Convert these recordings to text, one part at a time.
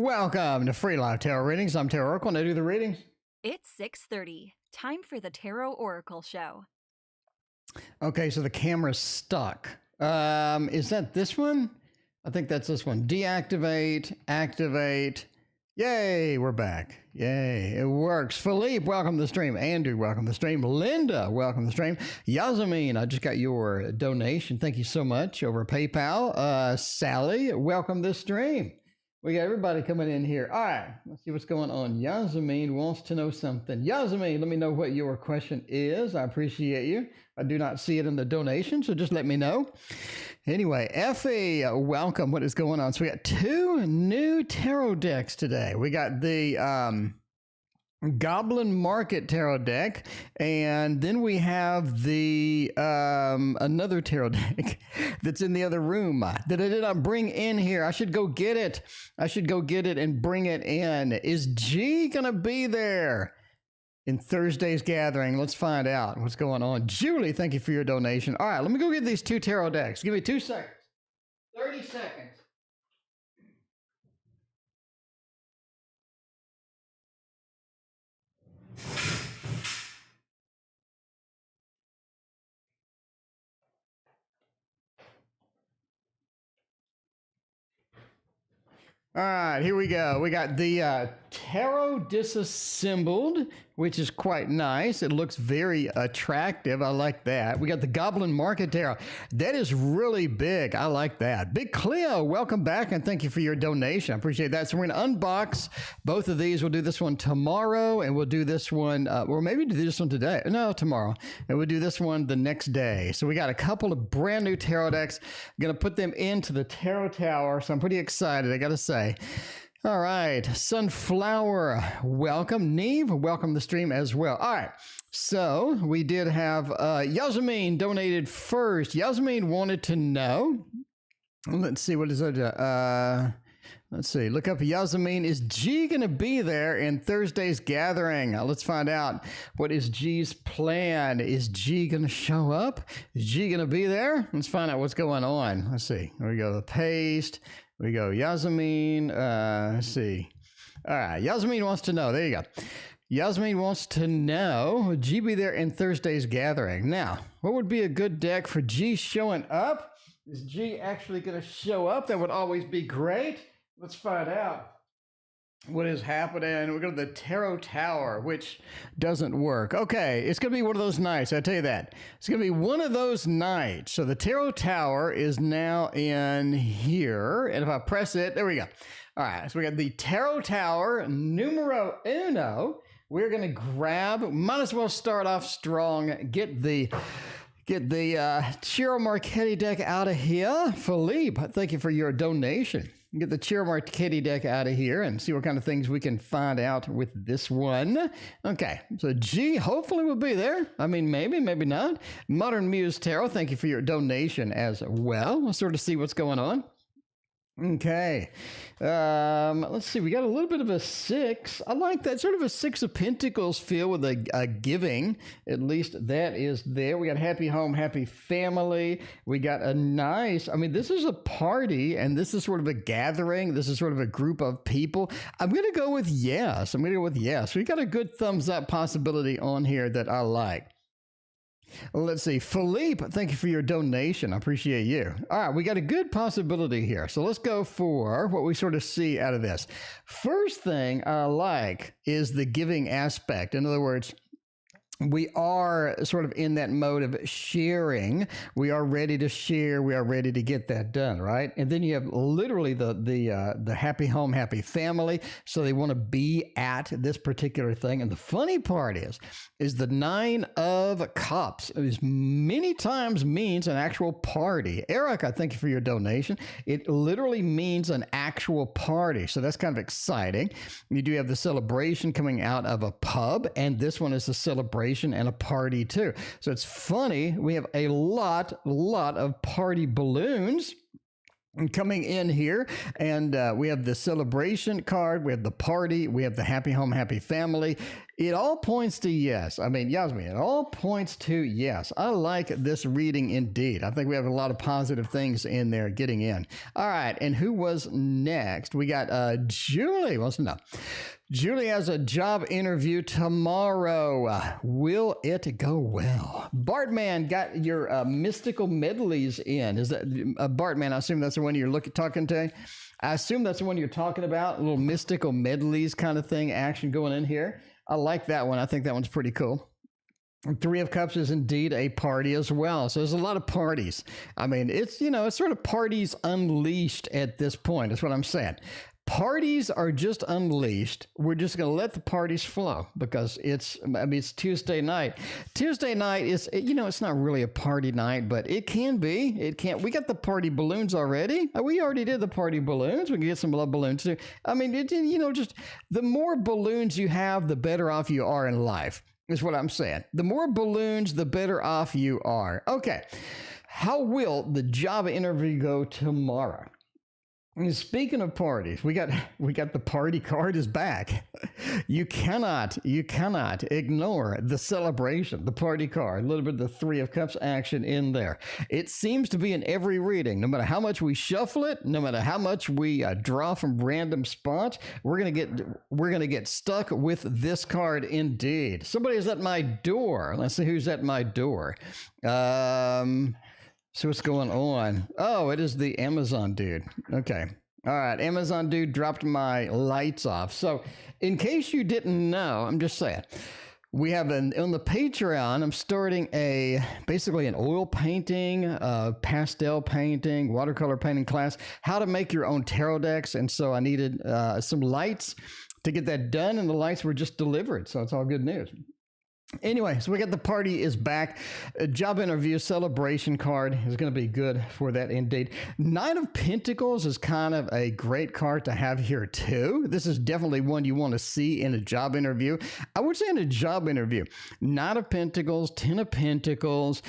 Welcome to Free Live Tarot Readings. I'm Tarot Oracle and I do the readings. It's 6:30. Time for the Tarot Oracle Show. Okay, so the camera's stuck. Is that this one? I think that's this one. Deactivate, activate. Yay, we're back. Yay, it works. Philippe, welcome to the stream. Andrew, welcome to the stream. Linda, welcome to the stream. Yasmin, I just got your donation. Thank you so much over PayPal. Sally, welcome to the stream. We got everybody coming in here. All right, let's see what's going on. Yasmin wants to know something. Yasmin, let me know what your question is. I appreciate you. I do not see it in the donation, so just let me know. Anyway, Effie, welcome. What is going on? So we got two new tarot decks today. We got the Goblin Market tarot deck, and then we have the another tarot deck that's in the other room that I did not bring in here. I should go get it. I should go get it and bring it in. Is G gonna be there in Thursday's gathering? Let's find out what's going on. Julie, thank you for your donation. All right, let me go get these two tarot decks. Give me 2 seconds. 30 seconds. All right, here we go. We got the Tarot Disassembled, which is quite nice. It looks very attractive. I like that. We got the Goblin Market Tarot. That is really big. I like that. Big Cleo, welcome back, and thank you for your donation. I appreciate that. So we're going to unbox both of these. We'll do this one tomorrow, and we'll do this one, or maybe do this one today. No, tomorrow. And we'll do this one the next day. So we got a couple of brand new tarot decks. I'm going to put them into the Tarot Tower, so I'm pretty excited, I got to say. All right, Sunflower, welcome. Neve, welcome to the stream as well. All right, so we did have Yasmin donated first. Yasmin wanted to know, let's see, what is it? Let's see, look up Yasmin. Is G going to be there in Thursday's gathering? Let's find out. What is G's plan? Is G going to show up? Is G going to be there? Let's find out what's going on. Let's see. Here we go, the paste. We go, Yasmin, let's see. All right, Yasmin wants to know. There you go. Yasmin wants to know, would G be there in Thursday's gathering? Now, what would be a good deck for G showing up? Is G actually going to show up? That would always be great. Let's find out what is happening. We go to the Tarot Tower, which doesn't work. Okay, it's going to be one of those nights. I tell you that. It's going to be one of those nights. So the Tarot Tower is now in here. And if I press it, there we go. All right, so we got the Tarot Tower, numero uno. We're going to grab, might as well start off strong, get the Ciro Marchetti deck out of here. Philippe, thank you for your donation. Get the Ciro Marchetti deck out of here and see what kind of things we can find out with this one. Okay, so G hopefully will be there. I mean, maybe, maybe not. Modern Muse Tarot, thank you for your donation as well. We'll sort of see what's going on. Okay, let's see. We got a little bit of a 6. I like that, sort of a 6 of Pentacles feel with a giving. At least that is there. We got happy home, happy family. We got a nice, I mean, this is a party and this is sort of a gathering. This is sort of a group of people. I'm going to go with yes. I'm going to go with yes. We got a good thumbs up possibility on here that I like. Let's see. Philippe, thank you for your donation. I appreciate you. All right, we got a good possibility here. So let's go for what we sort of see out of this. First thing I like is the giving aspect. In other words, we are sort of in that mode of sharing. We are ready to share. We are ready to get that done, right? And then you have literally the happy home, happy family. So they want to be at this particular thing. And the funny part is the 9 of Cups is many times means an actual party. Erica, thank you for your donation. It literally means an actual party. So that's kind of exciting. You do have the celebration coming out of a pub, and this one is a celebration and a party too. So it's funny, we have a lot of party balloons coming in here, and we have the celebration card, we have the party, we have the happy home, happy family. It all points to yes. I mean, Yasmin, it all points to yes. I like this reading indeed. I think we have a lot of positive things in there getting in. All right, and who was next? We got Julie. Well, no. Julie has a job interview tomorrow. Will it go well? Bartman got your mystical medleys in. Is that Bartman? I assume that's the one you're talking to. I assume that's the one you're talking about. A little mystical medleys kind of thing, action going in here. I like that one. I think that one's pretty cool. Three of Cups is indeed a party as well. So there's a lot of parties. I mean, it's, it's sort of parties unleashed at this point. That's what I'm saying. Parties are just unleashed. We're just going to let the parties flow because it's Tuesday night. Tuesday night is, it's not really a party night, but it can be. It can't. We got the party balloons already. We already did the party balloons. We can get some love balloons too. I mean, just the more balloons you have, the better off you are in life, is what I'm saying. The more balloons, the better off you are. Okay. How will the job interview go tomorrow? And speaking of parties, we got the party card is back. You cannot ignore the celebration, the party card, a little bit of the Three of Cups action in there. It seems to be in every reading, no matter how much we shuffle it, no matter how much we draw from random spots, we're gonna get stuck with this card indeed. Somebody is at my door. Let's see who's at my door. So what's going on? Oh, it is the Amazon dude. Okay. All right. Amazon dude dropped my lights off. So in case you didn't know, I'm just saying, we have on the Patreon, I'm starting basically an oil painting, pastel painting, watercolor painting class, how to make your own tarot decks. And so I needed some lights to get that done, and the lights were just delivered. So it's all good news. Anyway, so we got the party is back. A job interview celebration card is going to be good for that indeed. Knight of Pentacles is kind of a great card to have here too. This is definitely one you want to see in a job interview. I would say in a job interview, Knight of Pentacles, 10 of Pentacles,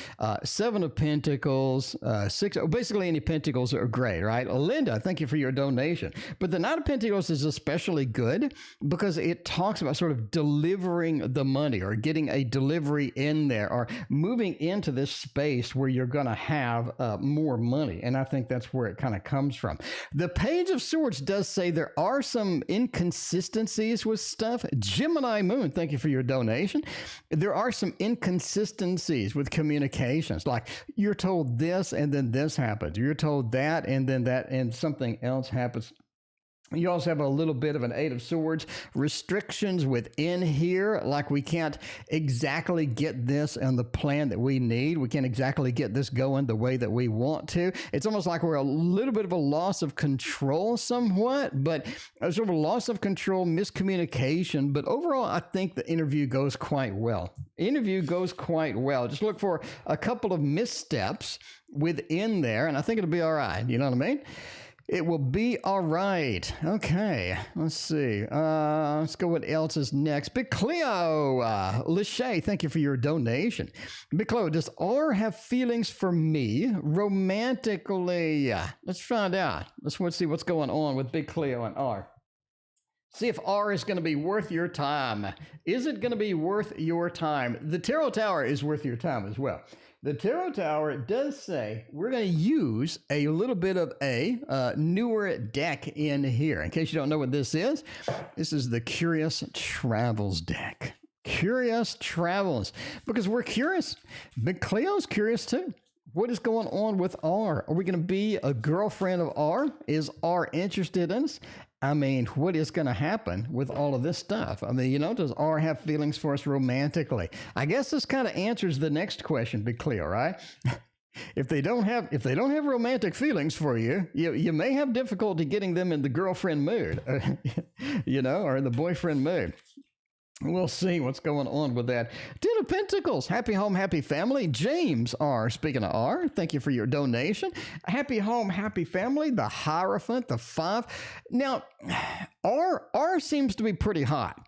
7 of Pentacles, 6, basically any Pentacles are great, right? Linda, thank you for your donation. But the Knight of Pentacles is especially good because it talks about sort of delivering the money or getting a delivery in there or moving into this space where you're going to have more money. And I think that's where it kind of comes from. The Page of Swords does say there are some inconsistencies with stuff. Gemini Moon, thank you for your donation. There are some inconsistencies with communications. Like you're told this and then this happens. You're told that and then that and something else happens. You also have a little bit of an Eight of Swords restrictions within here, like we can't exactly get this on the plan that we need. We can't exactly get this going the way that we want to. It's almost like we're a little bit of a loss of control somewhat, but sort of a loss of control, miscommunication. But overall, I think the interview goes quite well. Interview goes quite well. Just look for a couple of missteps within there, and I think it'll be all right. You know what I mean? It will be all right. Okay, let's see. Let's go what else is next. Big Cleo, Lachey, thank you for your donation. Big Cleo, does R have feelings for me romantically? Let's find out. Let's see what's going on with Big Cleo and R. See if R is going to be worth your time. Is it going to be worth your time? The Tarot Tower is worth your time as well. The Tarot Tower does say we're going to use a little bit of a newer deck in here. In case you don't know what this is the Curious Travels deck. Curious Travels. Because we're curious. Big Cleo's curious too. What is going on with R? Are we going to be a girlfriend of R? Is R interested in us? I mean, what is going to happen with all of this stuff? I mean, does R have feelings for us romantically? I guess this kind of answers the next question, Big Cleo, right? If they don't have romantic feelings for you, you may have difficulty getting them in the girlfriend mood, or in the boyfriend mood. We'll see what's going on with that. 10 of Pentacles, happy home, happy family. James R, speaking of R, thank you for your donation. Happy home, happy family, the Hierophant, the 5. Now, R seems to be pretty hot.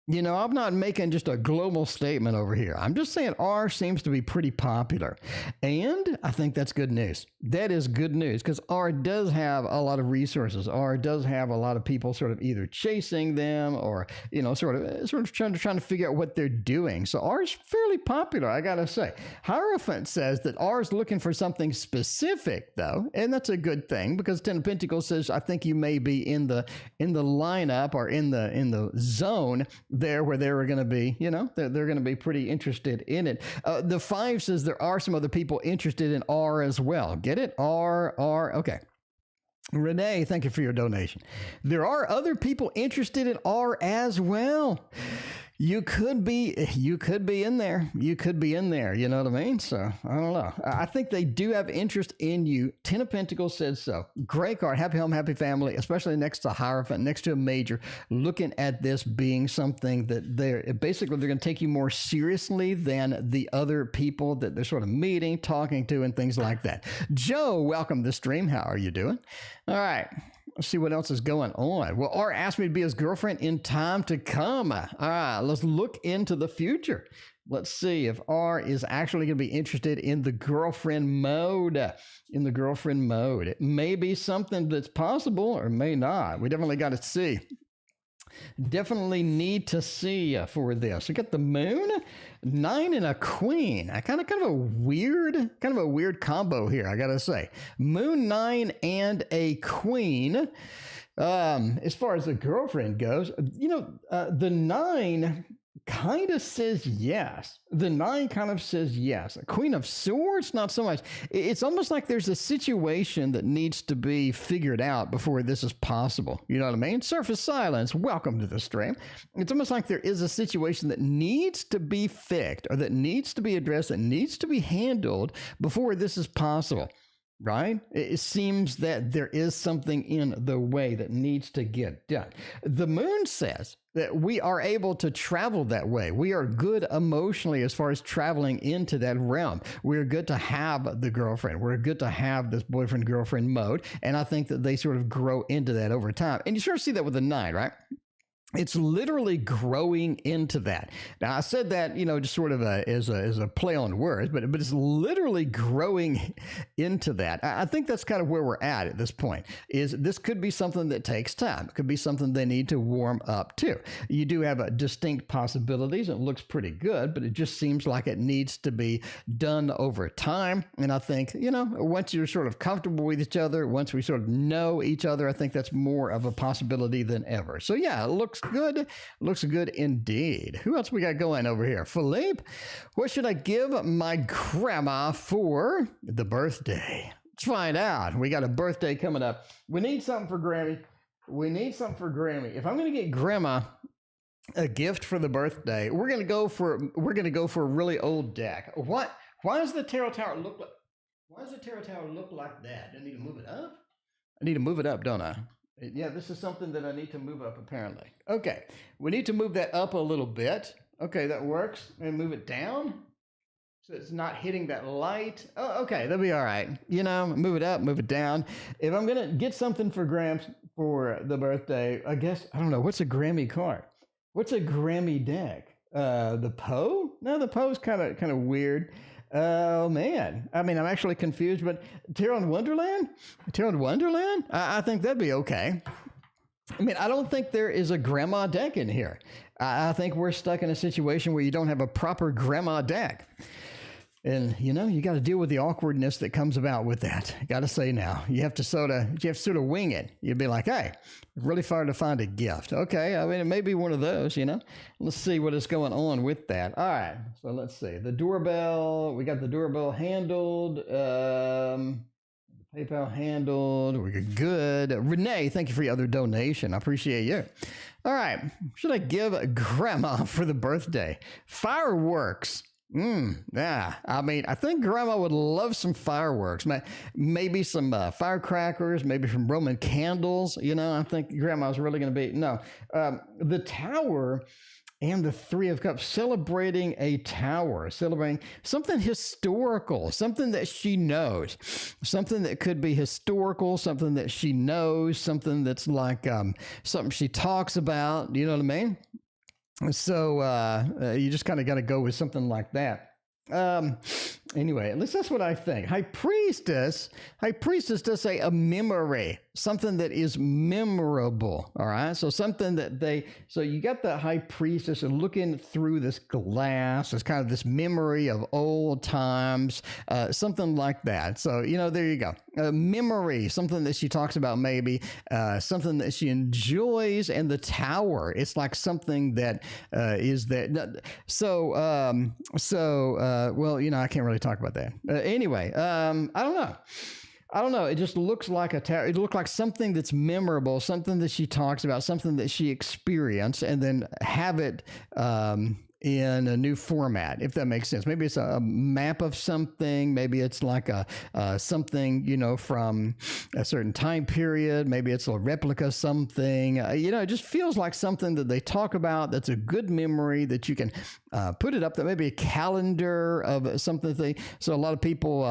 I'm not making just a global statement over here. I'm just saying R seems to be pretty popular. And I think that's good news. That is good news because R does have a lot of resources. R does have a lot of people sort of either chasing them or, sort of trying to figure out what they're doing. So R is fairly popular, I got to say. Hierophant says that R is looking for something specific, though. And that's a good thing because Ten of Pentacles says, I think you may be in the lineup or in the zone there where they were going to be, they're going to be pretty interested in it. The 5 says there are some other people interested in R as well. Get it? R. Okay. Renee, thank you for your donation. There are other people interested in R as well. You could be in there. You could be in there. You know what I mean? So I don't know. I think they do have interest in you. 10 of Pentacles says so. Great card. Happy home, happy family, especially next to Hierophant, next to a major, looking at this being something that they're going to take you more seriously than the other people that they're sort of meeting, talking to, and things like that. Joe, welcome to the stream. How are you doing? All right. Let's see what else is going on. Well, R asked me to be his girlfriend in time to come. All right, let's look into the future. Let's see if R is actually going to be interested in the girlfriend mode. It may be something that's possible or may not. We definitely got to see. Definitely need to see for this. We got the moon, 9 and a queen. Kind of a weird combo here, I gotta say. Moon, 9 and a queen. As far as the girlfriend goes, the 9 kind of says yes. The 9 kind of says yes. Queen of Swords, not so much. It's almost like there's a situation that needs to be figured out before this is possible. You know what I mean? Surface Silence, welcome to the stream. It's almost like there is a situation that needs to be fixed or that needs to be addressed, that needs to be handled before this is possible. Right? It seems that there is something in the way that needs to get done. The moon says that we are able to travel that way. We are good emotionally as far as traveling into that realm. We're good to have the girlfriend. We're good to have this boyfriend-girlfriend mode. And I think that they sort of grow into that over time. And you sort of see that with the 9, right? It's literally growing into that. Now, I said that, just sort of as a play on words, but it's literally growing into that. I think that's kind of where we're at this point, is this could be something that takes time. It could be something they need to warm up to. You do have distinct possibilities. It looks pretty good, but it just seems like it needs to be done over time. And I think, once you're sort of comfortable with each other, once we sort of know each other, I think that's more of a possibility than ever. So yeah, it looks good. Looks good indeed. Who else we got going over here? Philippe, what should I give my grandma for the birthday? Let's find out. We got a birthday coming up. We need something for Grammy. If I'm going to get grandma a gift for the birthday, we're going to go for a really old deck. Why does the tarot tower look like that? Do I need to move it up? I need to move it up, don't I? Yeah, this is something that I need to move up, apparently. Okay, we need to move that up a little bit. Okay, that works. And move it down so it's not hitting that light. Oh, okay, that'll be all right. Move it up, move it down. If I'm going to get something for Gramps for the birthday, I guess, I don't know, what's a Grammy card? What's a Grammy deck? The Poe? No, the Poe's kind of weird. Oh, man. I mean, I'm actually confused, but Tarot in Wonderland? I think that'd be okay. I mean, I don't think there is a grandma deck in here. I think we're stuck in a situation where you don't have a proper grandma deck. And, you got to deal with the awkwardness that comes about with that. Got to say now, you have to sort of wing it. You'd be like, hey, really hard to find a gift. Okay, I mean, it may be one of those, Let's see what is going on with that. All right, so let's see. The doorbell, we got the doorbell handled. PayPal handled. We're good. Renee, thank you for your other donation. I appreciate you. All right, should I give grandma for the birthday? Fireworks. Yeah. I mean, I think grandma would love some fireworks. Maybe some firecrackers, maybe some Roman candles. I think grandma's really going to be, no. The tower and the 3 of Cups, celebrating a tower, celebrating something historical, something that she knows, something that could be historical, something that she knows, something that's like something she talks about. You know what I mean? So you just kind of got to go with something like that. Anyway, at least that's what I think. High priestess does say a memory, something that is memorable. All right. So something that so you got the high priestess looking through this glass. It's kind of this memory of old times, something like that. So, there you go. A memory, something that she talks about, maybe something that she enjoys. And the tower, it's like something that is that. So, well, I can't really talk about that. Anyway, I don't know. It just looks like a tower. It looked like something that's memorable, something that she talks about, something that she experienced, and then have it in a new format, if that makes sense. Maybe it's a map of something. Maybe it's like a something, from a certain time period. Maybe it's a replica of something. It just feels like something that they talk about that's a good memory that you can put it up there. Maybe a calendar of something. So a lot of people.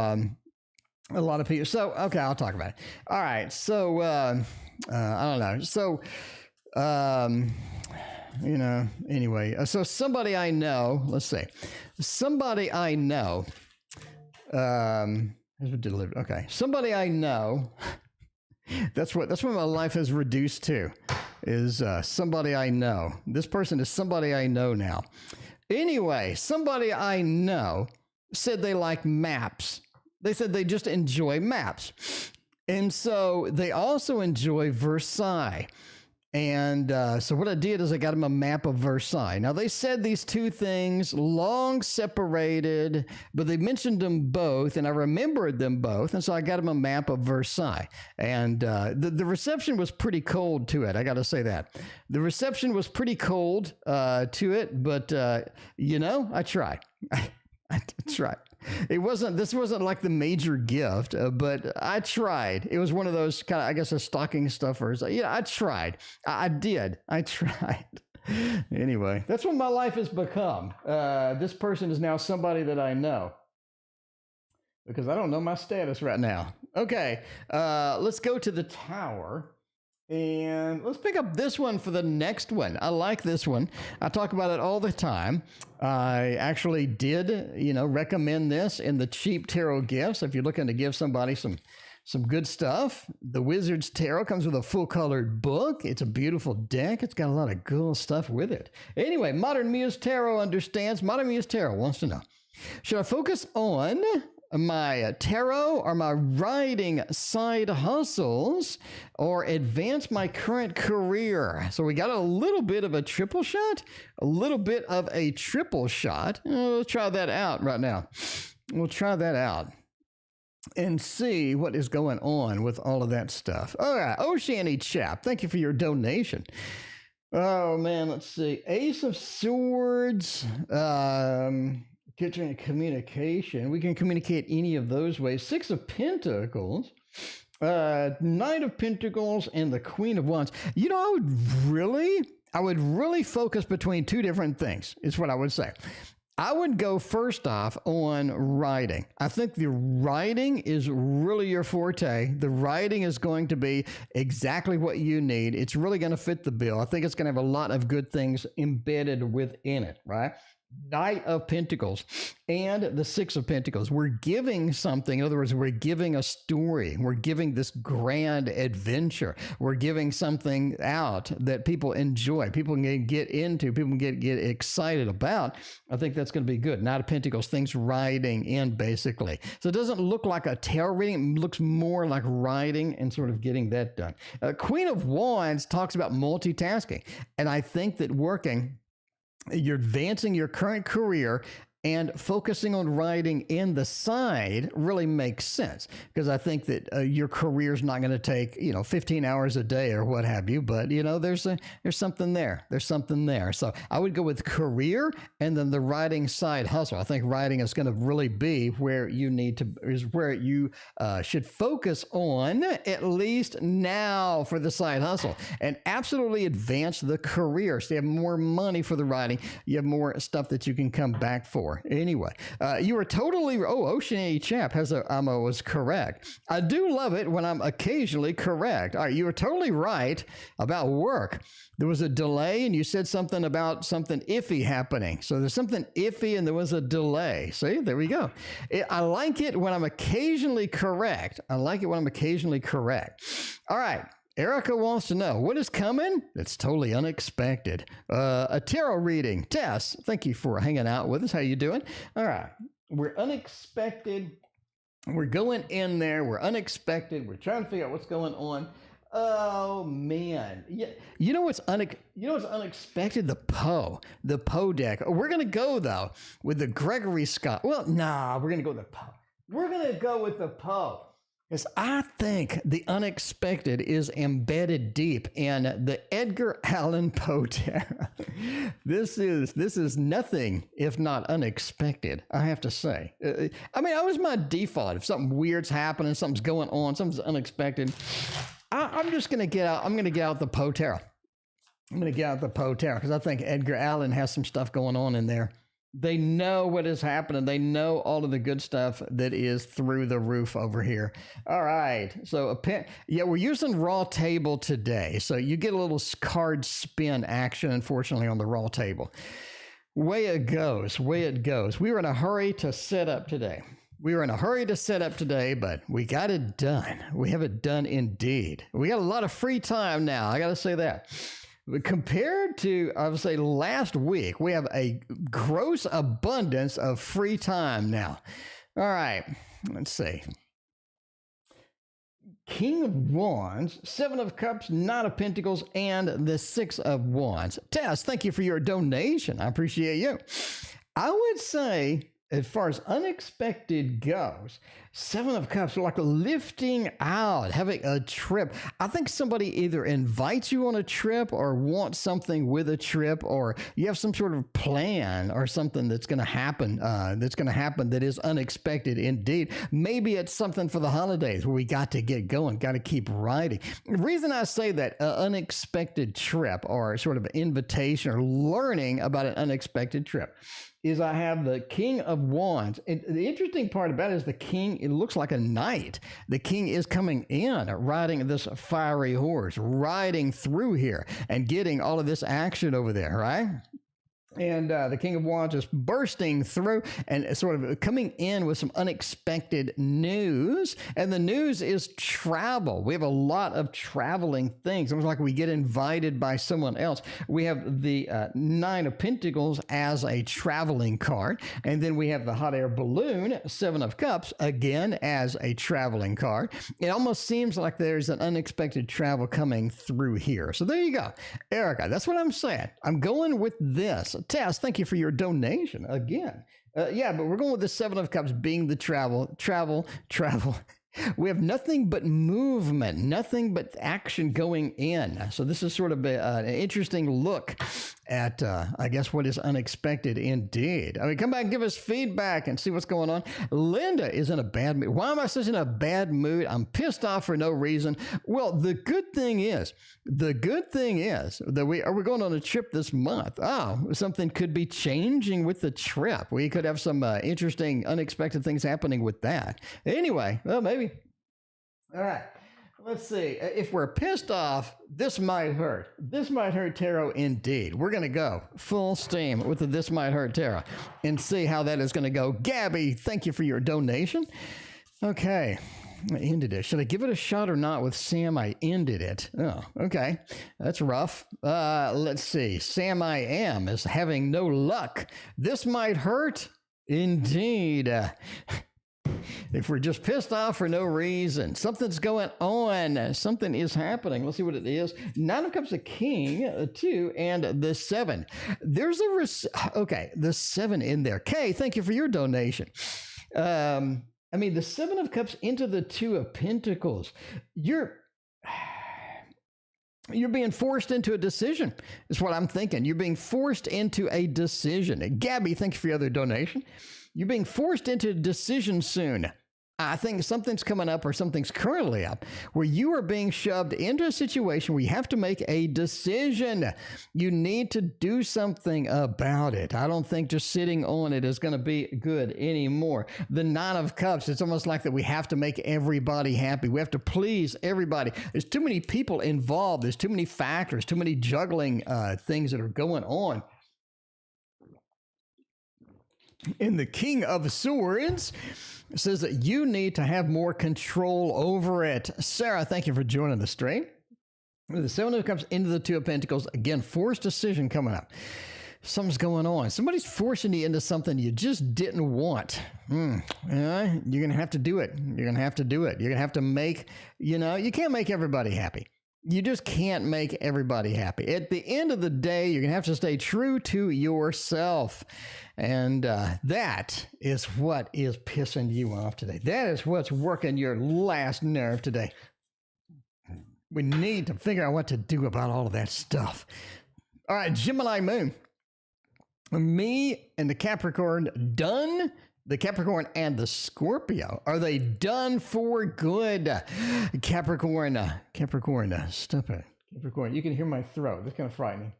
So, okay, I'll talk about it. All right. So, I don't know. So, anyway, so somebody I know, let's see, somebody I know, okay, somebody I know, that's what my life has reduced to, is somebody I know. This person is somebody I know now. Anyway, somebody I know said they like maps. They said they just enjoy maps. And so they also enjoy Versailles. And so what I did is I got them a map of Versailles. Now, they said these two things long separated, but they mentioned them both, and I remembered them both. And so I got them a map of Versailles. And the reception was pretty cold to it. I got to say that. The reception was pretty cold to it, but, I tried. I tried. This wasn't like the major gift, but I tried. It was one of those kind of, I guess, a stocking stuffers. I tried. I did. I tried. Anyway, that's what my life has become. This person is now somebody that I know, because I don't know my status right now. Okay, let's go to the tower. And let's pick up this one for the next one. I like this one. I talk about it all the time. I actually did, recommend this in the cheap tarot gifts. If you're looking to give somebody some good stuff, the Wizard's Tarot comes with a full-colored book. It's a beautiful deck. It's got a lot of cool stuff with it. Anyway, Modern Muse Tarot understands. Modern Muse Tarot wants to know, should I focus on my tarot or my writing side hustles, or advance my current career? So we got a little bit of a triple shot. We'll try that out right now. We'll try that out and see what is going on with all of that stuff. All right, Oceany Chap, thank you for your donation. Oh, man, let's see. Ace of Swords, communication. We can communicate any of those ways. Six of Pentacles, Knight of Pentacles, and the Queen of Wands. I would really focus between two different things, is what I would say. I would go first off on writing. I think the writing is really your forte. The writing is going to be exactly what you need. It's really going to fit the bill. I think it's going to have a lot of good things embedded within it, right? Knight of Pentacles and the Six of Pentacles. We're giving something. In other words, we're giving a story. We're giving this grand adventure. We're giving something out that people enjoy. People can get into. People can get excited about. I think that's going to be good. Knight of Pentacles, things riding in, basically. So it doesn't look like a tarot reading. It looks more like writing and sort of getting that done. Queen of Wands talks about multitasking. And I think that you're advancing your current career and focusing on writing in the side really makes sense, because I think that your career is not going to take 15 hours a day or what have you, but there's something there. There's something there. So I would go with career and then the writing side hustle. I think writing is going to really be where you should focus on, at least now, for the side hustle, and absolutely advance the career. So you have more money for the writing. You have more stuff that you can come back for. for. Anyway, you were totally, Ocean Chap has was correct. I do love it when I'm occasionally correct. All right, you were totally right about work. There was a delay and you said something about something iffy happening. So there's something iffy and there was a delay. See, there we go. I like it when I'm occasionally correct. I like it when I'm occasionally correct. All right. Erica wants to know, what is coming? It's totally unexpected. A tarot reading. Tess, thank you for hanging out with us. How you doing? All right. We're unexpected. We're going in there. We're unexpected. We're trying to figure out what's going on. Oh man, yeah. You know what's unexpected? The Poe deck. We're gonna go though with the Gregory Scott. Well, nah, we're gonna go with the Poe. We're gonna go with the Poe because I think the unexpected is embedded deep in the Edgar Allan Poe tarot. This is nothing if not unexpected, I have to say. I mean, that was my default. If something weird's happening, something's going on, something's unexpected, I'm just going to get out. I'm going to get out the Poe tarot. I'm going to get out the Poe tarot because I think Edgar Allan has some stuff going on in there. They know what is happening. They know all of the good stuff that is through the roof over here. All right. So, we're using raw table today. So you get a little card spin action, unfortunately, on the raw table. Way it goes. We were in a hurry to set up today. But we got it done. We have it done indeed. We got a lot of free time now. I got to say that. But compared to, I would say, last week, we have a gross abundance of free time now. All right. Let's see. King of Wands, Seven of Cups, Knight of Pentacles, and the Six of Wands. Tess, thank you for your donation. I appreciate you. I would say, as far as unexpected goes, Seven of Cups are like lifting out, having a trip. I think somebody either invites you on a trip or wants something with a trip, or you have some sort of plan or something that's going to happen, that is unexpected indeed. Maybe it's something for the holidays where we got to get going, got to keep riding. The reason I say that unexpected trip or sort of invitation or learning about an unexpected trip is I have the King of Wands. And the interesting part about it is the king, it looks like a knight. The king is coming in, riding this fiery horse, riding through here and getting all of this action over there, right? And the King of Wands is bursting through and sort of coming in with some unexpected news. And the news is travel. We have a lot of traveling things. Almost like we get invited by someone else. We have the Nine of Pentacles as a traveling card. And then we have the hot air balloon, Seven of Cups, again as a traveling card. It almost seems like there's an unexpected travel coming through here. So there you go. Erica, that's what I'm saying. I'm going with this. Tess, thank you for your donation again. But we're going with the Seven of Cups being the travel. We have nothing but movement, nothing but action going in. So this is sort of an interesting look at, I guess, what is unexpected indeed. I mean, come back and give us feedback and see what's going on. Linda is in a bad mood. Why am I such in a bad mood? I'm pissed off for no reason. Well, the good thing is that we're going on a trip this month. Oh, something could be changing with the trip. We could have some interesting, unexpected things happening with that. Anyway, well, maybe. All right. Let's see. If we're pissed off, this might hurt. This might hurt tarot indeed. We're going to go full steam with the This Might Hurt tarot and see how that is going to go. Gabby, thank you for your donation. Okay. I ended it. Should I give it a shot or not with Sam? I ended it. Oh, okay. That's rough. Let's see. Sam I Am is having no luck. This might hurt indeed. If we're just pissed off for no reason, something's going on, something is happening. Let's see what it is. Nine of Cups, a king, 2, and the 7. There's the 7 in there. Kay, thank you for your donation. The 7 of Cups into the 2 of Pentacles. You're being forced into a decision, is what I'm thinking. You're being forced into a decision. Gabby, thank you for your other donation. You're being forced into a decision soon. I think something's coming up or something's currently up where you are being shoved into a situation where you have to make a decision. You need to do something about it. I don't think just sitting on it is going to be good anymore. The Nine of Cups, it's almost like that we have to make everybody happy. We have to please everybody. There's too many people involved. There's too many factors, too many juggling things that are going on. And the King of Swords says that you need to have more control over it. Sarah, thank you for joining the stream. The Seven of Cups into the Two of Pentacles. Again, forced decision coming up. Something's going on. Somebody's forcing you into something you just didn't want. You're going to have to do it. You're going to have to do it. You're going to have to make, you can't make everybody happy. You just can't make everybody happy. At the end of the day, you're going to have to stay true to yourself. And that is what is pissing you off today. That is what's working your last nerve today. We need to figure out what to do about all of that stuff. All right, Gemini Moon. Me and the Capricorn done. The Capricorn and the Scorpio, are they done for good? Capricorn, stop it. Capricorn, you can hear my throat. That's kind of frightening.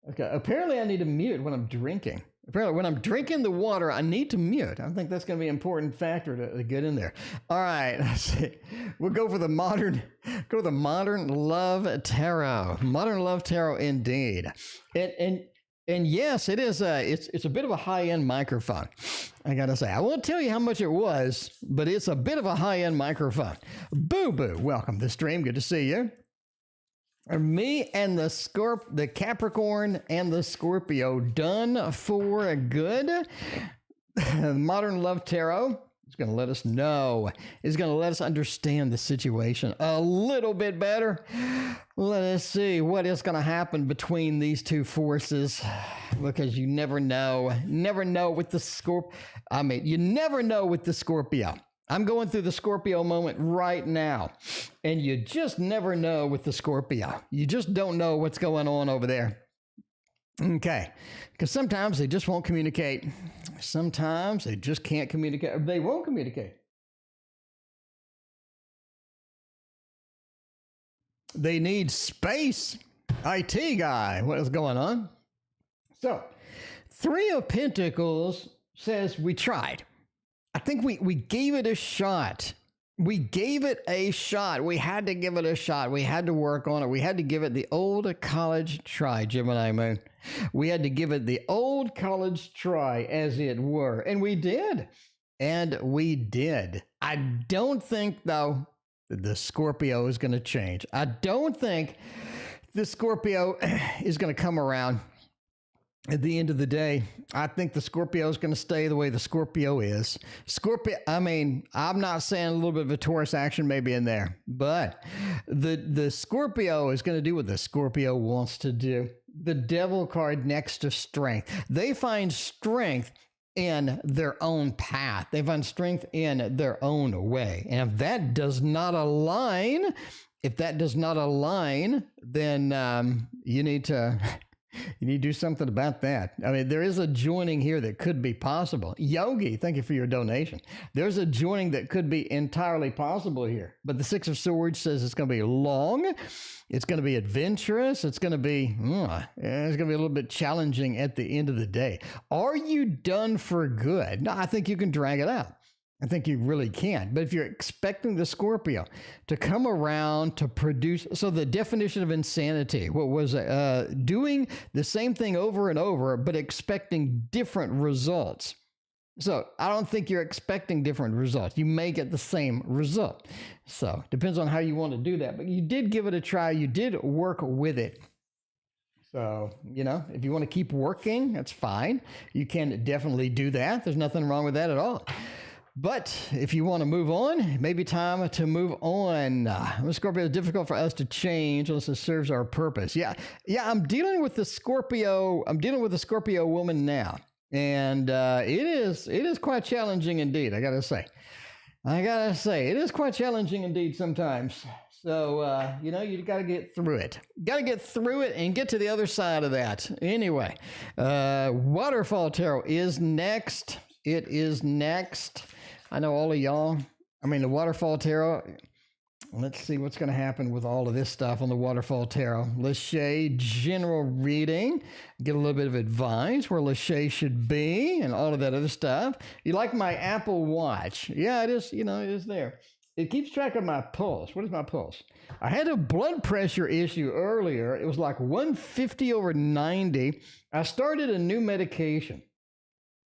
Okay, apparently I need to mute when I'm drinking. Apparently when I'm drinking the water, I need to mute. I think that's going to be an important factor to get in there. All right, let's see. We'll go for the modern love tarot. Modern love tarot indeed. And yes, it is. It's a bit of a high-end microphone. I gotta say, I won't tell you how much it was, but it's a bit of a high-end microphone. Boo Boo, welcome to the stream. Good to see you. Me and the Capricorn and the Scorpio done for good. Modern love tarot is going to let us know. It's going to let us understand the situation a little bit better. Let us see what is going to happen between these two forces, because you never know. Never know with the you never know with the Scorpio. I'm going through the Scorpio moment right now, and you just never know with the Scorpio. You just don't know what's going on over there. Okay, because sometimes they just won't communicate. Sometimes they just can't communicate, or they won't communicate. They need space. IT guy, what is going on? So, Three of Pentacles says we tried. I think we gave it a shot. We gave it a shot. We had to give it a shot. We had to work on it. We had to give it the old college try, Gemini Moon. We had to give it the old college try, as it were. And we did. And we did. I don't think, though, that the Scorpio is going to change. I don't think the Scorpio is going to come around. At the end of the day, I think the Scorpio is going to stay the way the Scorpio is. I'm not saying a little bit of a Taurus action maybe in there, but the Scorpio is going to do what the Scorpio wants to do. The Devil card next to Strength. They find strength in their own path. They find strength in their own way. And if that does not align, then you need to do something about that. I mean, there is a joining here that could be possible. Yogi, thank you for your donation. There's a joining that could be entirely possible here. But the Six of Swords says it's going to be long. It's going to be adventurous. It's going to be a little bit challenging at the end of the day. Are you done for good? No, I think you can drag it out. I think you really can. But if you're expecting the Scorpio to come around to produce, so the definition of insanity, what was it? Doing the same thing over and over, but expecting different results. So I don't think you're expecting different results. You may get the same result. So depends on how you want to do that. But you did give it a try. You did work with it. So, if you want to keep working, that's fine. You can definitely do that. There's nothing wrong with that at all. But if you want to move on, it may be time to move on. Scorpio is difficult for us to change unless it serves our purpose. Yeah, I'm dealing with the Scorpio. I'm dealing with the Scorpio woman now. And it is quite challenging indeed, I gotta say. It is quite challenging indeed sometimes. So, you gotta get through it. Gotta get through it and get to the other side of that. Anyway, Waterfall Tarot is next. It is next. I know all of y'all I mean, the waterfall tarot. Let's see what's going to happen with all of this stuff on the Waterfall Tarot. Lachey, general reading. Get a little bit of advice where Lachey should be and all of that other stuff. You like my Apple Watch? Yeah, it is, it is there. It keeps track of my pulse. What is my pulse? I had a blood pressure issue earlier. It was like 150/90. I started a new medication.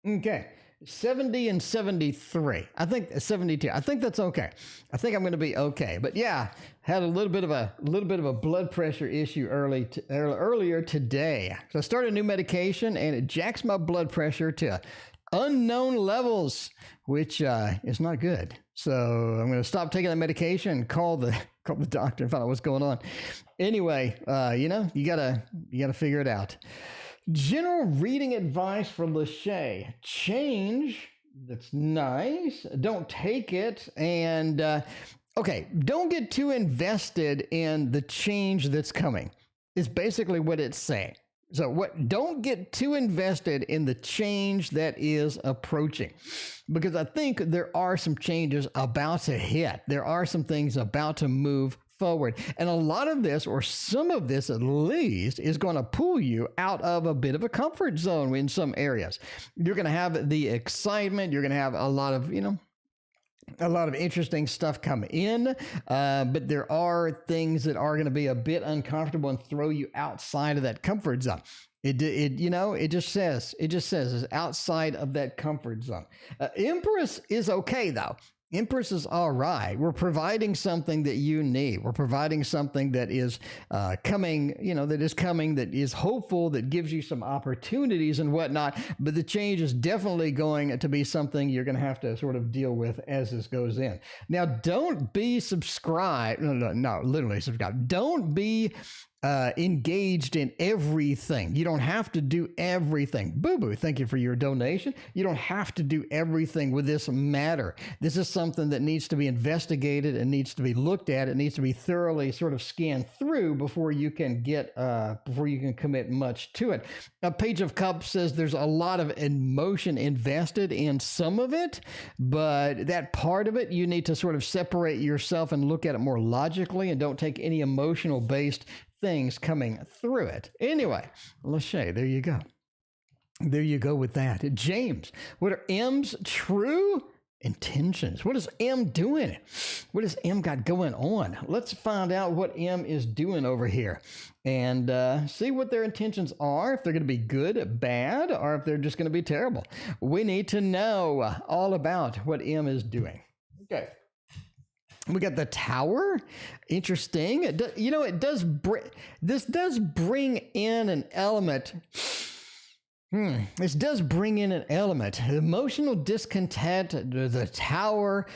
Okay. 70 and 73. I think 72. I think that's okay. I think I'm going to be okay. But yeah, had a little bit of a blood pressure issue earlier today. So I started a new medication and it jacks my blood pressure to unknown levels, which is not good. So I'm going to stop taking that medication and call the doctor and find out what's going on. Anyway, you gotta figure it out. General reading advice from Lachey. Change, that's nice. Don't take it. And, don't get too invested in the change that's coming, is basically what it's saying. So don't get too invested in the change that is approaching, because I think there are some changes about to hit. There are some things about to move forward. And a lot of this, or some of this at least, is going to pull you out of a bit of a comfort zone in some areas. You're going to have the excitement. You're going to have a lot of interesting stuff come in, but there are things that are going to be a bit uncomfortable and throw you outside of that comfort zone. It just says it's outside of that comfort zone. Empress is okay though. Empress is all right. We're providing something that you need. We're providing something that is coming, that is hopeful, that gives you some opportunities and whatnot. But the change is definitely going to be something you're going to have to sort of deal with as this goes in. Now, don't be subscribed. No, literally subscribe. Don't be engaged in everything. You don't have to do everything. Boo Boo, thank you for your donation. You don't have to do everything with this matter. This is something that needs to be investigated and needs to be looked at. It needs to be thoroughly sort of scanned through before you can commit much to it. A Page of Cups says there's a lot of emotion invested in some of it, but that part of it, you need to sort of separate yourself and look at it more logically, and don't take any emotional based things coming through it. Anyway, Lachey, there you go. There you go with that. James, what are M's true intentions? What is M doing? What has M got going on? Let's find out what M is doing over here and see what their intentions are, if they're going to be good, bad, or if they're just going to be terrible. We need to know all about what M is doing. Okay. We got the Tower. Interesting. This does bring in an element. This does bring in an element. Emotional discontent, the Tower.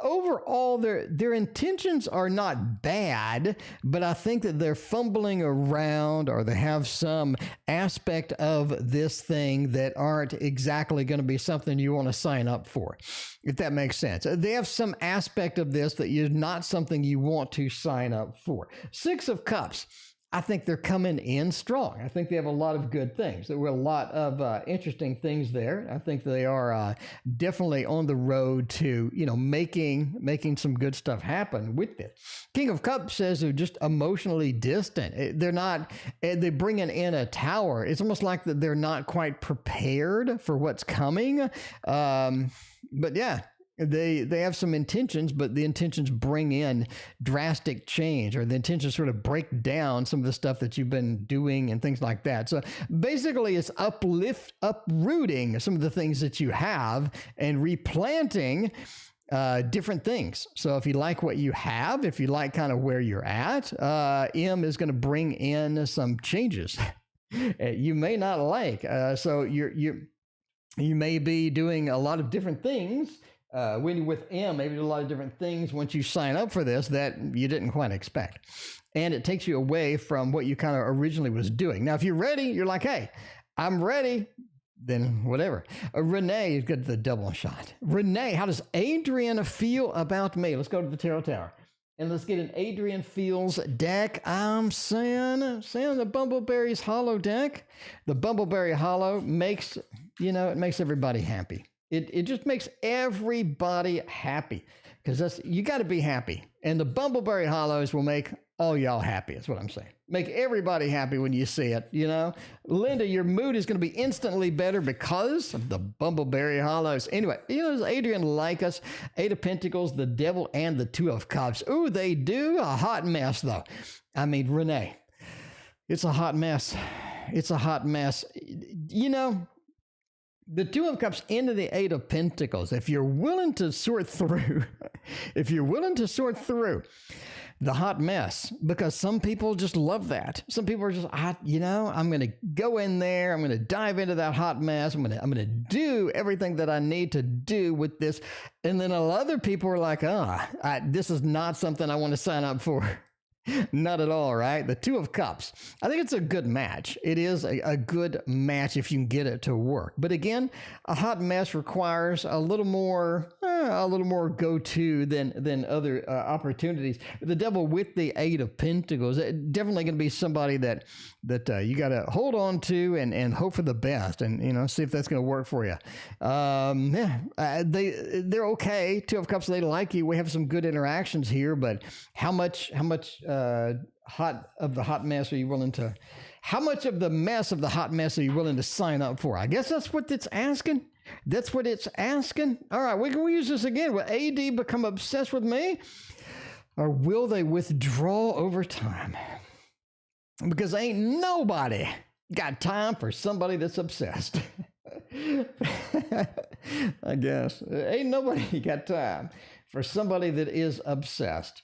Overall, their intentions are not bad, but I think that they're fumbling around, or they have some aspect of this thing that aren't exactly going to be something you want to sign up for, if that makes sense. They have some aspect of this that is not something you want to sign up for. Six of Cups. I think they're coming in strong. I think they have a lot of good things. There were a lot of interesting things there. I think they are definitely on the road to, making some good stuff happen with this. King of Cups says they're just emotionally distant. They're not, they're bringing in a Tower. It's almost like that they're not quite prepared for what's coming. But yeah. They have some intentions, but the intentions bring in drastic change, or the intentions sort of break down some of the stuff that you've been doing and things like that. So basically it's uprooting some of the things that you have and replanting different things. So if you like what you have, if you like kind of where you're at, M is going to bring in some changes you may not like. So you may be doing a lot of different things. When you're with M, maybe a lot of different things once you sign up for this that you didn't quite expect. And it takes you away from what you kind of originally was doing. Now, if you're ready, you're like, hey, I'm ready, then whatever. Renee, you've got the double shot. Renee, how does Adrian feel about me? Let's go to the Tarot Tower. And let's get an Adrian Feels deck. I'm saying the Bumbleberry's Hollow deck. The Bumbleberry Hollow makes, it makes everybody happy. It just makes everybody happy because you got to be happy. And the Bumbleberry Hollows will make all y'all happy. That's what I'm saying. Make everybody happy when you see it, you know. Linda, your mood is going to be instantly better because of the Bumbleberry Hollows. Anyway, you know, does Adrian like us? Eight of Pentacles, the Devil, and the Two of Cups. Ooh, they do. A hot mess, though. I mean, Renee, it's a hot mess. It's a hot mess. You know, the Two of Cups into the Eight of Pentacles. If you're willing to sort through, the hot mess, because some people just love that. Some people are just, you know, I'm going to go in there. I'm going to dive into that hot mess. I'm going to do everything that I need to do with this. And then other people are like, this is not something I want to sign up for. Not at all, right? The Two of Cups. I think it's a good match. It is a good match if you can get it to work. But again, a hot mess requires a little more go-to than other opportunities. The Devil with the Eight of Pentacles, definitely going to be somebody that you got to hold on to and hope for the best, and you know, see if that's going to work for you. They're okay. Two of Cups, they like you. We have some good interactions here, but how much hot of the hot mess are you willing to? How much of the mess of the hot mess are you willing to sign up for? I guess that's what it's asking. That's what it's asking. All right, we can use this again. Will AD become obsessed with me? Or will they withdraw over time? Because ain't nobody got time for somebody that's obsessed. I guess. Ain't nobody got time for somebody that is obsessed.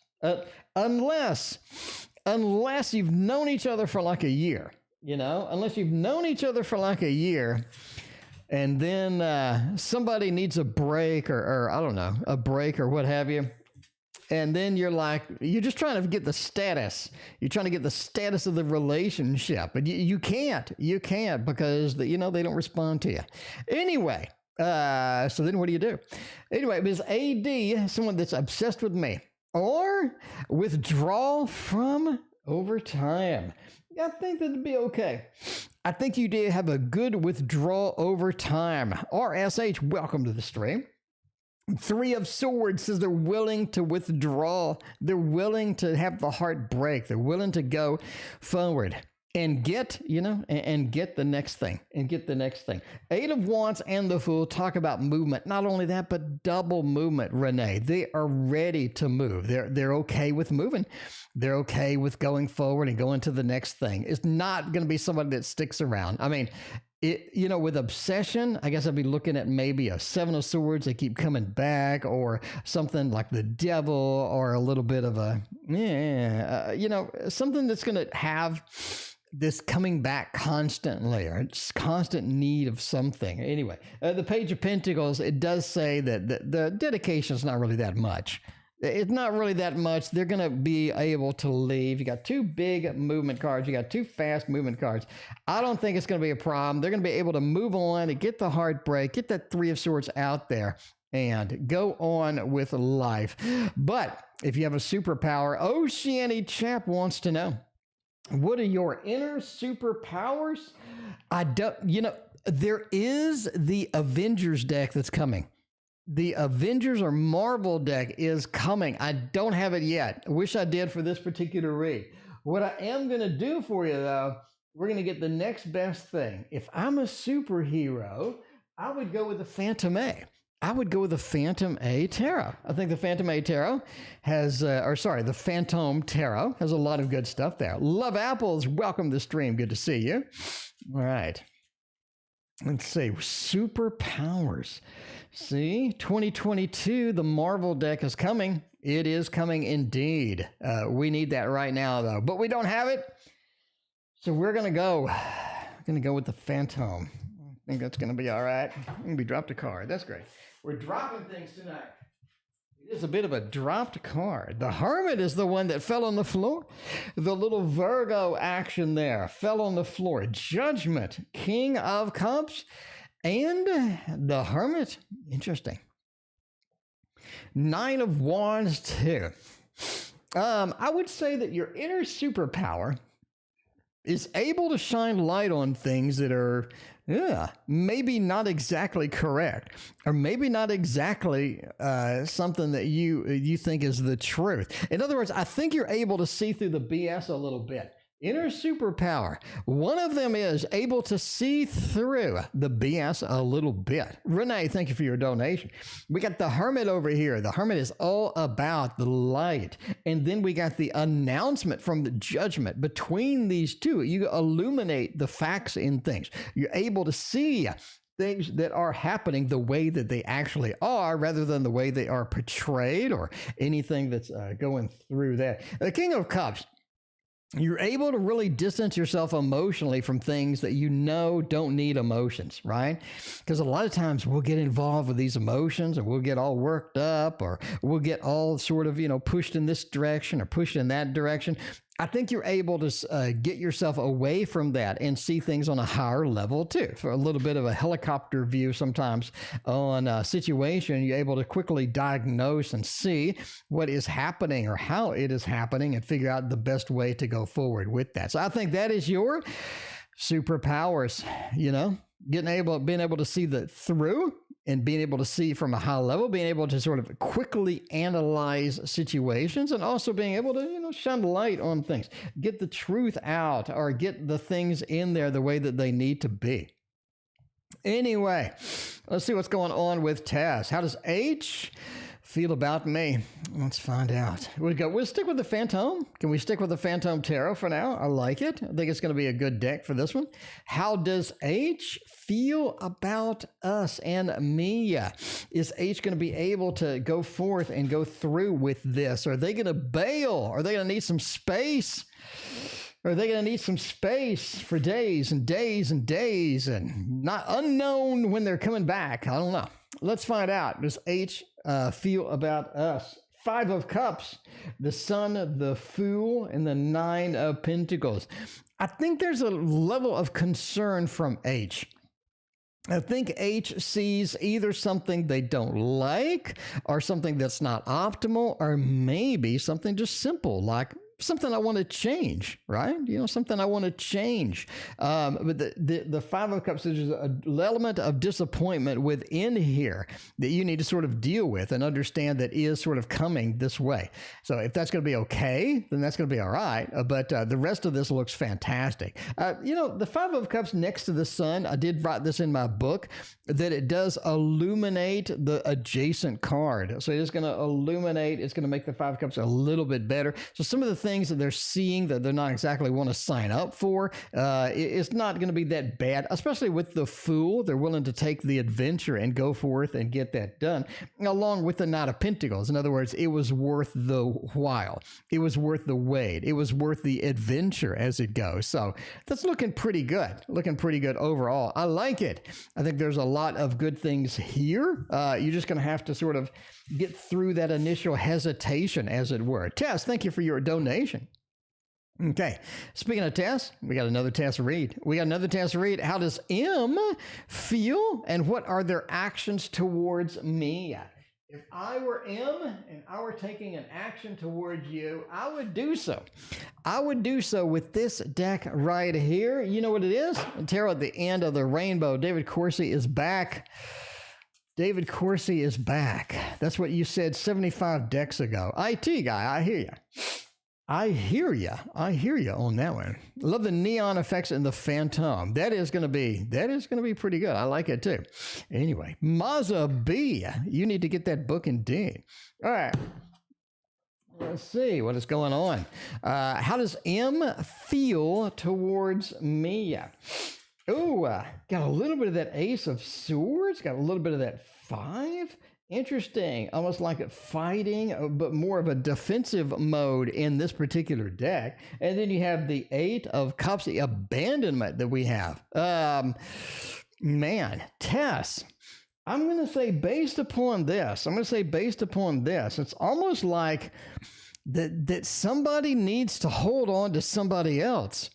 Unless you've known each other for like a year, you know, unless you've known each other for like a year, and then somebody needs a break or I don't know, a break or what have you. And then you're just trying to get the status. You're trying to get the status of the relationship, but you can't because they don't respond to you. Anyway, so then what do you do? Anyway, is AD someone that's obsessed with me? Or withdraw from over time? I think that'd be okay. I think you did have a good withdrawal over time. RSH, welcome to the stream. Three of Swords says they're willing to withdraw. They're willing to have the heart break. They're willing to go forward and get the next thing, Eight of Wands and the Fool talk about movement. Not only that, but double movement, Renee. They are ready to move. They're okay with moving. They're okay with going forward and going to the next thing. It's not going to be somebody that sticks around. I mean, with obsession, I guess I'd be looking at maybe a Seven of Swords. They keep coming back, or something like the Devil, or a little bit of something that's going to have this coming back constantly, or it's constant need of something. Anyway, the Page of Pentacles, it does say that the dedication is not really that much. It's not really that much. They're going to be able to leave. You got two big movement cards. You got two fast movement cards. I don't think it's going to be a problem. They're going to be able to move on and get the heartbreak, get that Three of Swords out there, and go on with life. But if you have a superpower, Oceanic Chap wants to know, what are your inner superpowers? There is the Avengers deck that's coming. The Avengers or Marvel deck is coming. I don't have it yet. I wish I did for this particular read. What I am going to do for you, though, we're going to get the next best thing. If I'm a superhero, I would go with the Phantom A. I would go with the Phantom A Tarot. I think the Phantom A Tarot the Phantom Tarot has a lot of good stuff there. Love Apples, welcome to the stream. Good to see you. All right. Let's see. Superpowers. See, 2022, the Marvel deck is coming. It is coming indeed. We need that right now, though. But we don't have it. So we're going to go with the Phantom. I think that's going to be all right. We dropped a card. That's great. We're dropping things tonight. It is a bit of a dropped card. The Hermit is the one that fell on the floor. The little Virgo action there fell on the floor. Judgment, King of Cups, and the Hermit. Interesting. Nine of Wands too. I would say that your inner superpower is able to shine light on things that are, yeah, maybe not exactly correct, or maybe not exactly something that you think is the truth. In other words, I think you're able to see through the BS a little bit. Inner superpower. One of them is able to see through the BS a little bit. Renee, thank you for your donation. We got the Hermit over here. The Hermit is all about the light. And then we got the announcement from the Judgment. Between these two, you illuminate the facts in things. You're able to see things that are happening the way that they actually are rather than the way they are portrayed or anything that's going through that. The King of Cups. You're able to really distance yourself emotionally from things that you know don't need emotions, right? Because a lot of times we'll get involved with these emotions, or we'll get all worked up, or we'll get all sort of, pushed in this direction or pushed in that direction. I think you're able to get yourself away from that and see things on a higher level too. For a little bit of a helicopter view sometimes on a situation, you're able to quickly diagnose and see what is happening or how it is happening and figure out the best way to go forward with that. So I think that is your superpowers, being able to see the through and being able to see from a high level, being able to sort of quickly analyze situations, and also being able to, shine light on things, get the truth out, or get the things in there the way that they need to be. Anyway, let's see what's going on with Tess. How does H feel about me? Let's find out. We'll stick with the Phantom. Can we stick with the Phantom Tarot for now? I like it. I think it's going to be a good deck for this one. How does H feel about us and me? Is H going to be able to go forth and go through with this? Are they going to bail? Are they going to need some space? Are they going to need some space for days and days and days and not unknown when they're coming back? I don't know. Let's find out. Does H feel about us? 5 of Cups, the Sun, the Fool, and the 9 of Pentacles. I think there's a level of concern from H. I think H sees either something they don't like, or something that's not optimal, or maybe something just simple like something I want to change, right? Something I want to change. But the 5 of Cups, there's an element of disappointment within here that you need to sort of deal with and understand that is sort of coming this way. So if that's going to be okay, then that's going to be all right. But the rest of this looks fantastic. The 5 of Cups next to the Sun, I did write this in my book, that it does illuminate the adjacent card. So it's going to illuminate, it's going to make the 5 of Cups a little bit better. So some of the things that they're seeing that they're not exactly want to sign up for, it's not going to be that bad, especially with the Fool. They're willing to take the adventure and go forth and get that done, along with the Knight of Pentacles. In other words, it was worth the while. It was worth the wait. It was worth the adventure as it goes. So that's looking pretty good overall. I like it. I think there's a lot of good things here. You're just going to have to sort of get through that initial hesitation, as it were. Tess, thank you for your donation. Okay, speaking of Tess, we got another Tess read. How does M feel, and what are their actions towards me? If I were M and I were taking an action towards you, I would do so. I would do so with this deck right here. You know what it is? Tarot at the end of the rainbow. David Corsi is back. David Corsi is back. That's what you said 75 decks ago. IT guy, I hear you. I hear you on that one. Love the neon effects in the Phantom. That is going to be pretty good. I like it too. Anyway, Maza B, you need to get that book indeed. All right. Let's see what is going on. How does M feel towards me? Oh, got a little bit of that Ace of Swords. Got a little bit of that 5. Interesting. Almost like a fighting, but more of a defensive mode in this particular deck. And then you have the 8 of Cups, the abandonment that we have. Man, Tess, I'm going to say based upon this, it's almost like that somebody needs to hold on to somebody else.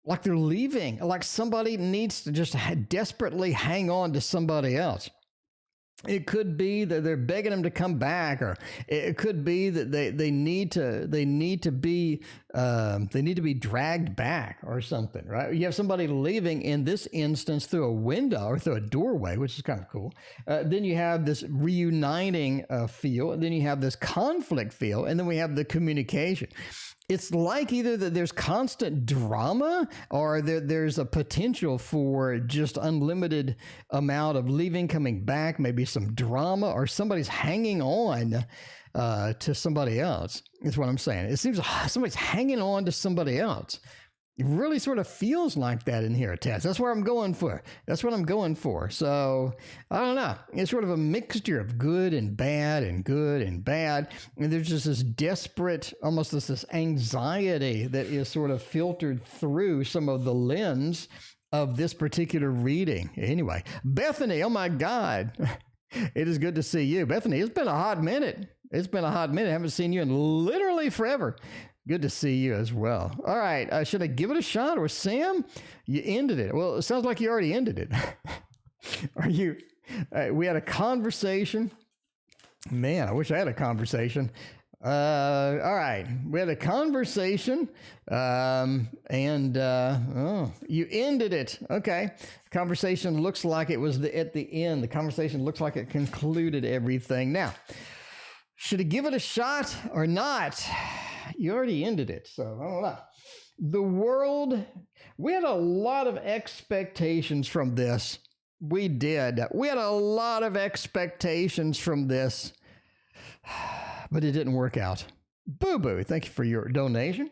Like they're leaving, like somebody needs to just desperately hang on to somebody else. It could be that they're begging them to come back, or it could be that they need to be they need to be dragged back or something, right? You have somebody leaving, in this instance, through a window or through a doorway, which is kind of cool. Then you have this reuniting feel, and then you have this conflict feel, and then we have the communication. It's like either that there's constant drama, or there's a potential for just unlimited amount of leaving, coming back, maybe some drama, or somebody's hanging on to somebody else. Is what I'm saying. It seems somebody's hanging on to somebody else. It really sort of feels like that in here, Tess. That's where I'm going for. That's what I'm going for. So, I don't know. It's sort of a mixture of good and bad and good and bad. And there's just this desperate, almost this anxiety that is sort of filtered through some of the lens of this particular reading. Anyway, Bethany, oh my God. It is good to see you. Bethany, it's been a hot minute. It's been a hot minute. I haven't seen you in literally forever. Good to see you as well. All right. Should I give it a shot? Or Sam, you ended it. Well, it sounds like you already ended it. Are you? We had a conversation. Man, I wish I had a conversation. All right. We had a conversation. Oh, you ended it. Okay. Conversation looks like it was at the end. The conversation looks like it concluded everything. Now, should I give it a shot or not? You already ended it, so I don't know. The world, we had a lot of expectations from this. We did. We had a lot of expectations from this, but it didn't work out. Boo-boo, thank you for your donation.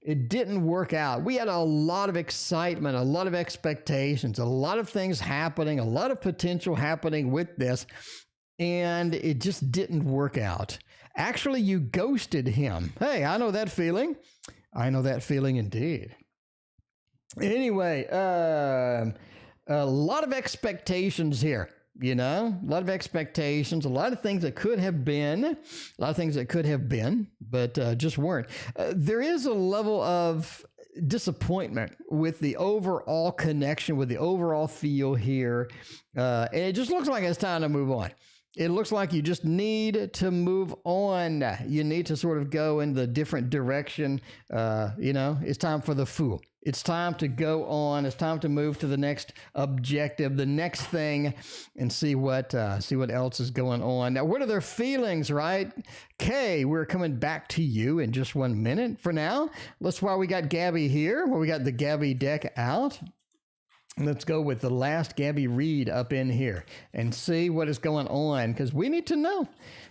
It didn't work out. We had a lot of excitement, a lot of expectations, a lot of things happening, a lot of potential happening with this, and it just didn't work out. Actually, you ghosted him. Hey, I know that feeling. I know that feeling indeed. Anyway, a lot of expectations here, you know, a lot of expectations, a lot of things that could have been, a lot of things that could have been, but just weren't. There is a level of disappointment with the overall connection, with the overall feel here. And it just looks like it's time to move on. It looks like you just need to move on. You need to sort of go in the different direction. You know, it's time for the fool. It's time to go on. It's time to move to the next objective, the next thing, and see what else is going on. Now, what are their feelings, right? Kay, we're coming back to you in just 1 minute. For now, that's why we got Gabby here, where we got the Gabby deck out. Let's go with the last Gabby read up in here and see what is going on, because we need to know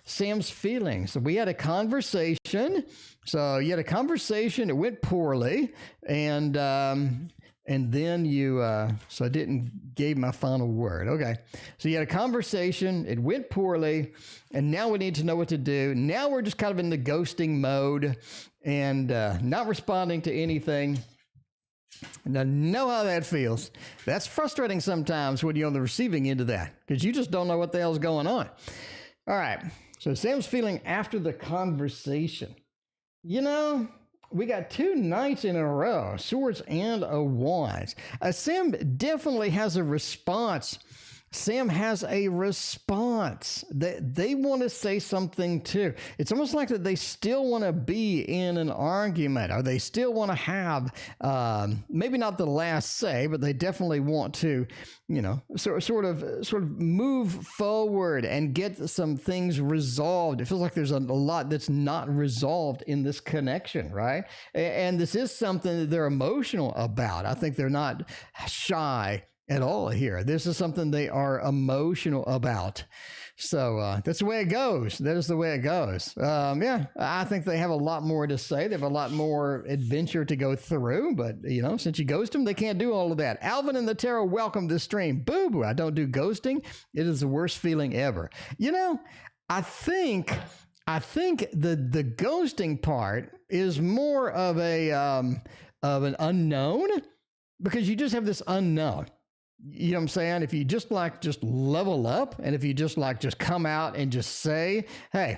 Sam's feelings. So we had a conversation. So you had a conversation. It went poorly, and then you. So I didn't give my final word. Okay. So you had a conversation. It went poorly, and now we need to know what to do. Now we're just kind of in the ghosting mode and not responding to anything. Now, know how that feels. That's frustrating sometimes when you're on the receiving end of that, because you just don't know what the hell's going on. All right. So Sam's feeling after the conversation. You know, we got 2 knights in a row, swords and a wands. Sam definitely has a response. Sam has a response. They want to say something too. It's almost like that they still want to be in an argument, or they still want to have, maybe not the last say, but they definitely want to, you know, sort of move forward and get some things resolved. It feels like there's a lot that's not resolved in this connection, right? And this is something that they're emotional about. I think they're not shy at all here. This is something they are emotional about. So that's the way it goes. That is the way it goes. Yeah, I think they have a lot more to say. They have a lot more adventure to go through. But, you know, since you ghost them, they can't do all of that. Alvin and the Tarot, welcome to the stream. Boo-boo, I don't do ghosting. It is the worst feeling ever. You know, I think the ghosting part is more of an unknown, because you just have this unknown. You know what I'm saying? If you just level up, and if you just come out and just say, hey,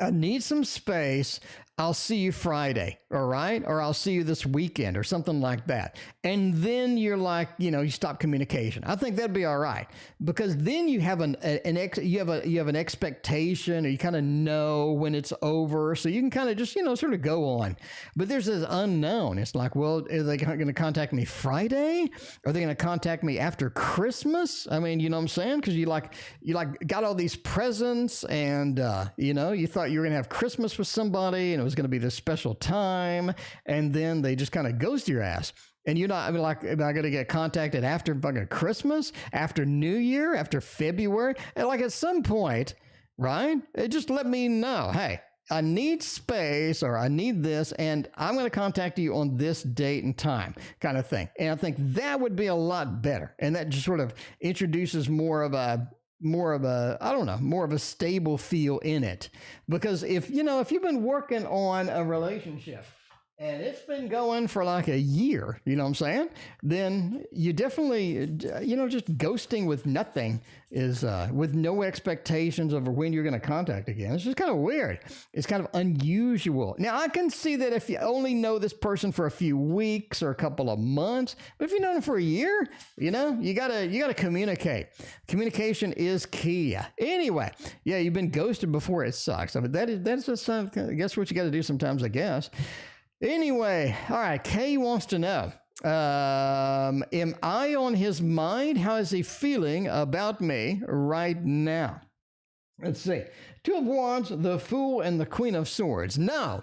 I need some space. I'll see you Friday, all right? Or I'll see you this weekend or something like that. And then you're like, you stop communication. I think that'd be all right, because then you have you have an expectation, or you kind of know when it's over, so you can kind of just, sort of go on. But there's this unknown. It's like, well, are they going to contact me Friday? Are they going to contact me after Christmas? I mean, you know what I'm saying? Because you got all these presents, and you thought you were going to have Christmas with somebody, and it was going to be this special time, and then they just kind of ghost your ass. And you're not, am I going to get contacted after fucking Christmas, after New Year, after February? And like at some point, right? Just let me know, hey, I need space, or I need this, and I'm going to contact you on this date and time, kind of thing. And I think that would be a lot better. And that just sort of introduces more of a stable feel in it. Because if you've been working on a relationship and it's been going for like a year, you know what I'm saying? Then you definitely, just ghosting with nothing is, with no expectations of when you're going to contact again. It's just kind of weird. It's kind of unusual. Now, I can see that if you only know this person for a few weeks or a couple of months, but if you know them for a year, you gotta communicate. Communication is key. Anyway, yeah, you've been ghosted before. It sucks. I mean, that's just, I guess what you got to do sometimes, I guess. Anyway, all right, Kay wants to know, am I on his mind? How is he feeling about me right now? Let's see. Two of Wands, the Fool, and the Queen of Swords. No,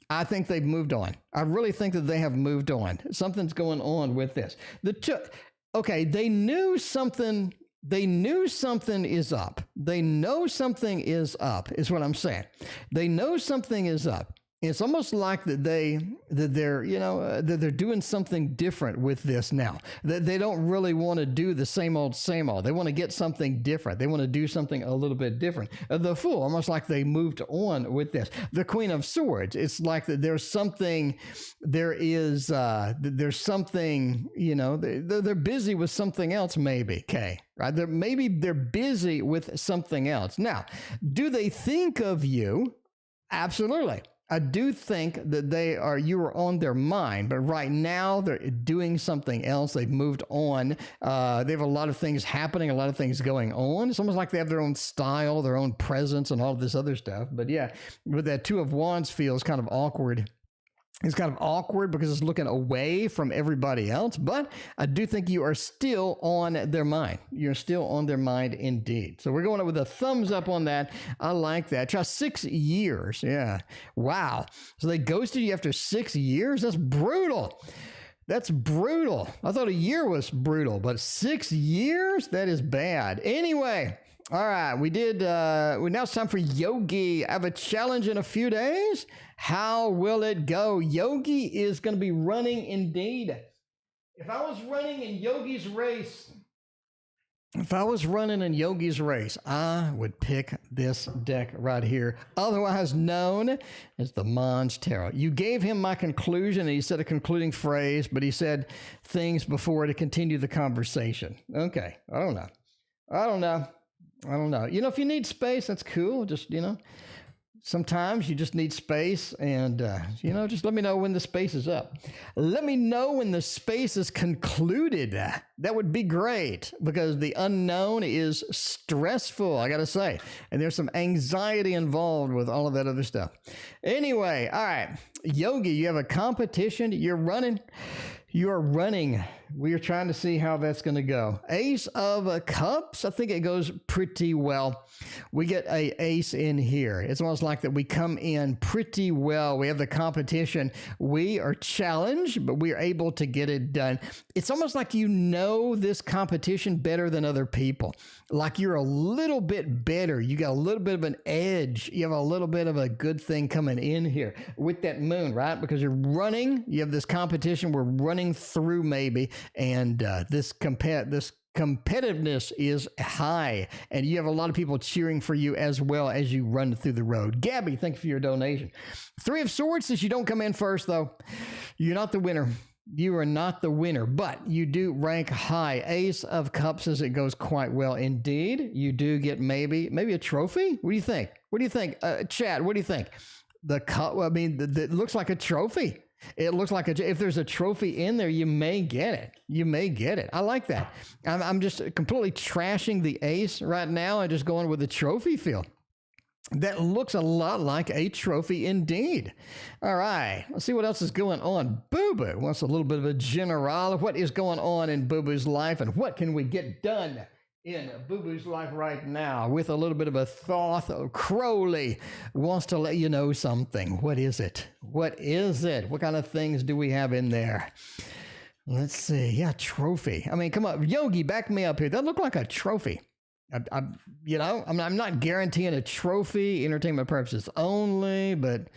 I think they've moved on. I really think that they have moved on. Something's going on with this. They knew something. They knew something is up. They know something is up, is what I'm saying. They know something is up. It's almost like that they're doing something different with this now. That they don't really want to do the same old, same old. They want to get something different. They want to do something a little bit different. The Fool, almost like they moved on with this. The Queen of Swords, it's like that there's something, there's something, they're busy with something else, maybe, Kay. Right? Maybe they're busy with something else. Now, do they think of you? Absolutely. I do think that you are on their mind, but right now they're doing something else. They've moved on. They have a lot of things happening, a lot of things going on. It's almost like they have their own style, their own presence, and all of this other stuff. But yeah, with that Two of Wands feels kind of awkward. It's kind of awkward because it's looking away from everybody else, but I do think you are still on their mind. You're still on their mind indeed. So we're going up with a thumbs up on that. I like that. Try 6 years. Yeah. Wow. So they ghosted you after 6 years? That's brutal. That's brutal. I thought a year was brutal, but 6 years? That is bad. Anyway. All right, now it's time for Yogi. I have a challenge in a few days. How will it go? Yogi is going to be running indeed. If I was running in Yogi's race, I would pick this deck right here, otherwise known as the Mons Tarot. You gave him my conclusion, and he said a concluding phrase, but he said things before to continue the conversation. Okay, I don't know. If you need space, that's cool. Just, sometimes you just need space, and, just let me know when the space is up. Let me know when the space is concluded. That would be great, because the unknown is stressful, I got to say. And there's some anxiety involved with all of that other stuff. Anyway, all right. Yogi, you have a competition. You're running. You are running. We are trying to see how that's going to go. Ace of Cups. I think it goes pretty well. We get a ace in here. It's almost like that we come in pretty well. We have the competition. We are challenged, but we are able to get it done. It's almost like this competition better than other people. Like you're a little bit better. You got a little bit of an edge. You have a little bit of a good thing coming in here with that moon, right? Because you're running. You have this competition. We're running through maybe, and this competitiveness is high, and you have a lot of people cheering for you as well as you run through the road. Gabby, thank you for your donation. Three of Swords, since you don't come in first, though, you're not the winner. You are not the winner, but you do rank high. Ace of Cups says it goes quite well indeed. You do get maybe a trophy. What do you think? Chad, what do you think? I mean, it looks like a trophy. It looks like if there's a trophy in there, you may get it. You may get it. I like that. I'm just completely trashing the ace right now and just going with the trophy feel. That looks a lot like a trophy indeed. All right, let's see what else is going on. Boo Boo wants a little bit of a general of what is going on in Boo Boo's life and what can we get done in Boo Boo's life right now with a little bit of a thought. Crowley wants to let you know something. What is it? What is it? What kind of things do we have in there? Let's see. Yeah, trophy. I mean, come on. Yogi, back me up here. That looked like a trophy. I'm not guaranteeing a trophy, entertainment purposes only, but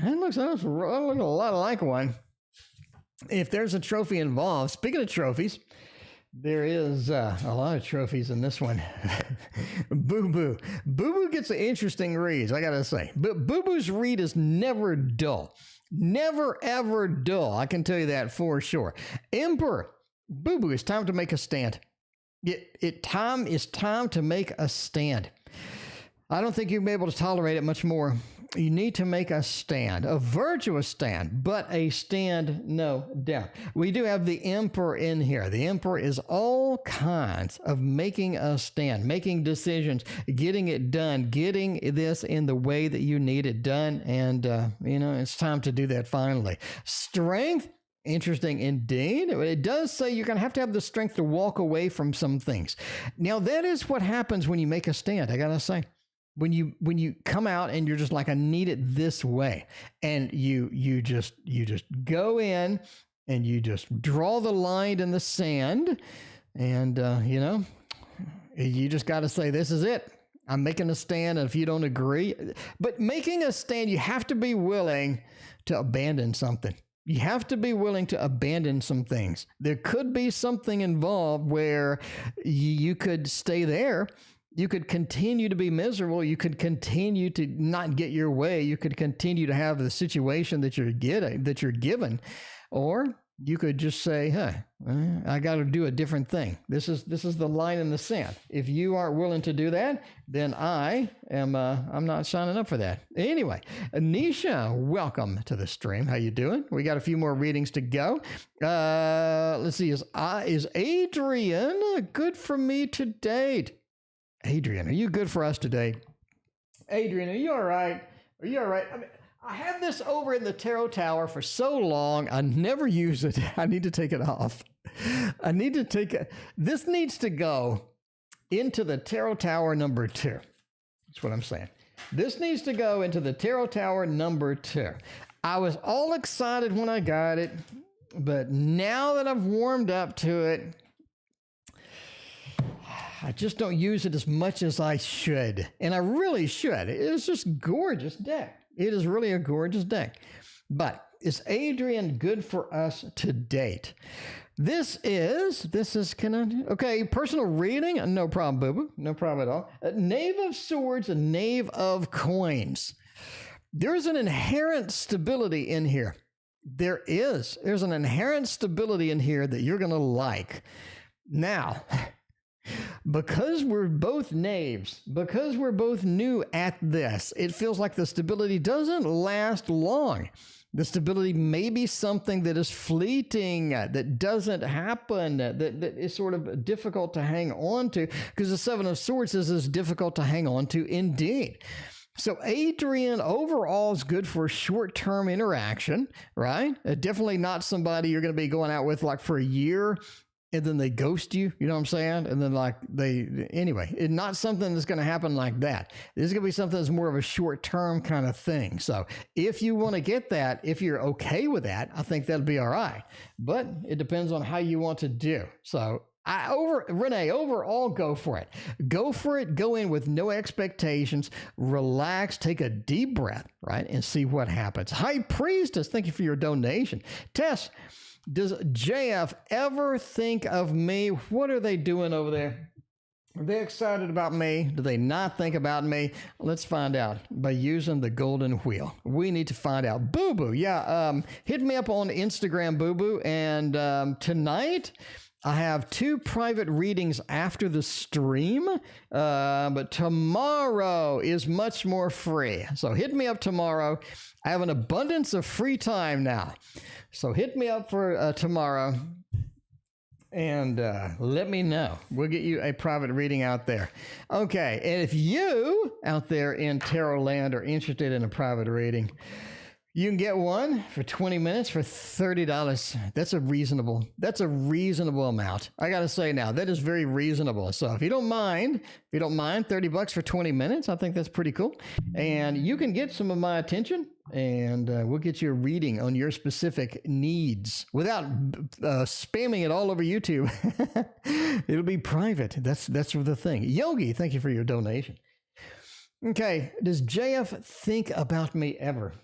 it looks a lot like one. If there's a trophy involved, speaking of trophies, there is a lot of trophies in this one. Boo Boo. Boo Boo gets an interesting read, I got to say. But Boo Boo's read is never dull. Never, ever dull. I can tell you that for sure. Emperor. Boo Boo, it's time to make a stand. It's time to make a stand. I don't think you'll be able to tolerate it much more. You need to make a stand, a virtuous stand, but a stand, no doubt. We do have the Emperor in here. The Emperor is all kinds of making a stand, making decisions, getting it done, getting this in the way that you need it done. And, it's time to do that finally. Strength. Interesting indeed. It does say you're going to have the strength to walk away from some things. Now, that is what happens when you make a stand, I got to say. When you come out and you're just like, I need it this way. And you just go in and you just draw the line in the sand. And, you just got to say, this is it. I'm making a stand. And if you don't agree, but making a stand, you have to be willing to abandon something. You have to be willing to abandon some things. There could be something involved where you could stay there. You could continue to be miserable. You could continue to not get your way. You could continue to have the situation that you're given, or you could just say, "Hey, I got to do a different thing. This is the line in the sand. If you aren't willing to do that, then I'm not signing up for that." Anyway, Anisha, welcome to the stream. How you doing? We got a few more readings to go. Let's see. Is Adrian good for me to date? Adrian, are you good for us today? Adrian, are you all right? Are you all right? I mean, I have this over in the tarot tower for so long. I never use it. I need to take it off. This needs to go into the tarot tower number 2. That's what I'm saying. This needs to go into the tarot tower number 2. I was all excited when I got it, but now that I've warmed up to it, I just don't use it as much as I should. And I really should. It's just gorgeous deck. It is really a gorgeous deck. But is Adrian good for us to date? This is okay, personal reading. No problem, boo-boo. No problem at all. Knave of Swords and Knave of Coins. There's an inherent stability in here. There's an inherent stability in here that you're going to like. Now, because we're both knaves, because we're both new at this, it feels like the stability doesn't last long. The stability may be something that is fleeting, that doesn't happen, that is sort of difficult to hang on to, because the Seven of Swords is difficult to hang on to indeed. So Adrian overall is good for short-term interaction, right? Definitely not somebody you're going to be going out with like for a year and then they ghost you, you know what I'm saying? And then anyway, it's not something that's going to happen like that. This is going to be something that's more of a short-term kind of thing. So if you want to get that, if you're okay with that, I think that'll be all right. But it depends on how you want to do. So Renee, overall, go for it. Go for it. Go in with no expectations. Relax. Take a deep breath, right? And see what happens. High Priestess, thank you for your donation. Tess, does JF ever think of me? What are they doing over there? Are they excited about me? Do they not think about me? Let's find out by using the golden wheel. We need to find out. Boo Boo, yeah. Hit me up on Instagram, Boo Boo. And tonight, I have 2 private readings after the stream, but tomorrow is much more free. So hit me up tomorrow. I have an abundance of free time now. So hit me up for tomorrow and let me know. We'll get you a private reading out there. Okay, and if you out there in Tarot Land are interested in a private reading, you can get one for 20 minutes for $30. That's a reasonable amount. I got to say now, that is very reasonable. So if you don't mind $30 for 20 minutes, I think that's pretty cool. And you can get some of my attention and we'll get you a reading on your specific needs without spamming it all over YouTube. It'll be private. That's the thing. Yogi, thank you for your donation. Okay. Does JF think about me ever?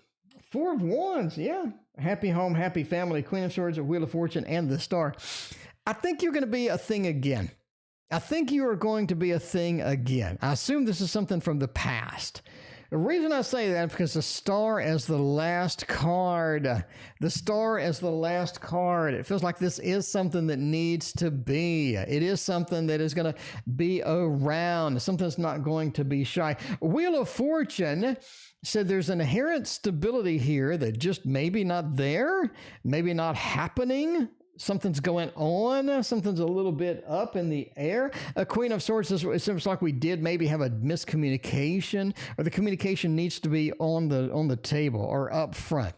4 of Wands, yeah. Happy home, happy family, Queen of Swords, Wheel of Fortune, and the Star. I think you're going to be a thing again. I think you are going to be a thing again. I assume this is something from the past. The reason I say that is because the Star as the last card. The Star as the last card. It feels like this is something that needs to be. It is something that is going to be around. Something that's not going to be shy. Wheel of Fortune said there's an inherent stability here that just maybe not there, maybe not happening. Something's going on. Something's a little bit up in the air. A Queen of Swords, it seems like we did maybe have a miscommunication, or the communication needs to be on the table or up front.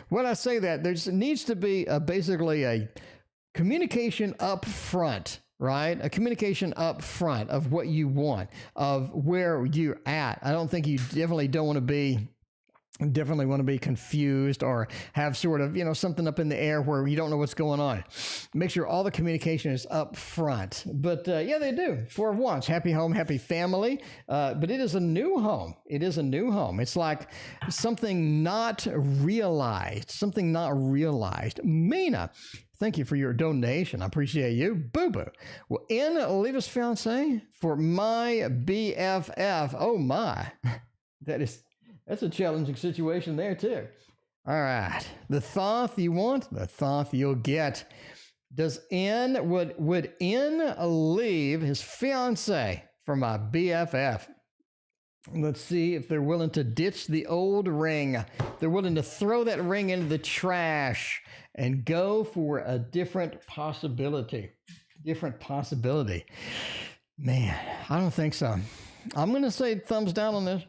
When I say that, there needs to be basically a communication up front, right? A communication up front of what you want, of where you're at. I don't think you definitely want to be confused or have sort of, something up in the air where you don't know what's going on. Make sure all the communication is up front. But yeah, they do. 4 of Wands, happy home, happy family. But it is a new home. It is a new home. It's like something not realized, Mina, thank you for your donation. I appreciate you. Boo-boo. Well, in Leave Us Fiancé for my BFF. Oh, my. That's a challenging situation there, too. All right. The Thoth you want, the Thoth you'll get. Would N leave his fiancé for my BFF? Let's see if they're willing to ditch the old ring. They're willing to throw that ring into the trash and go for a different possibility. Man, I don't think so. I'm going to say thumbs down on this.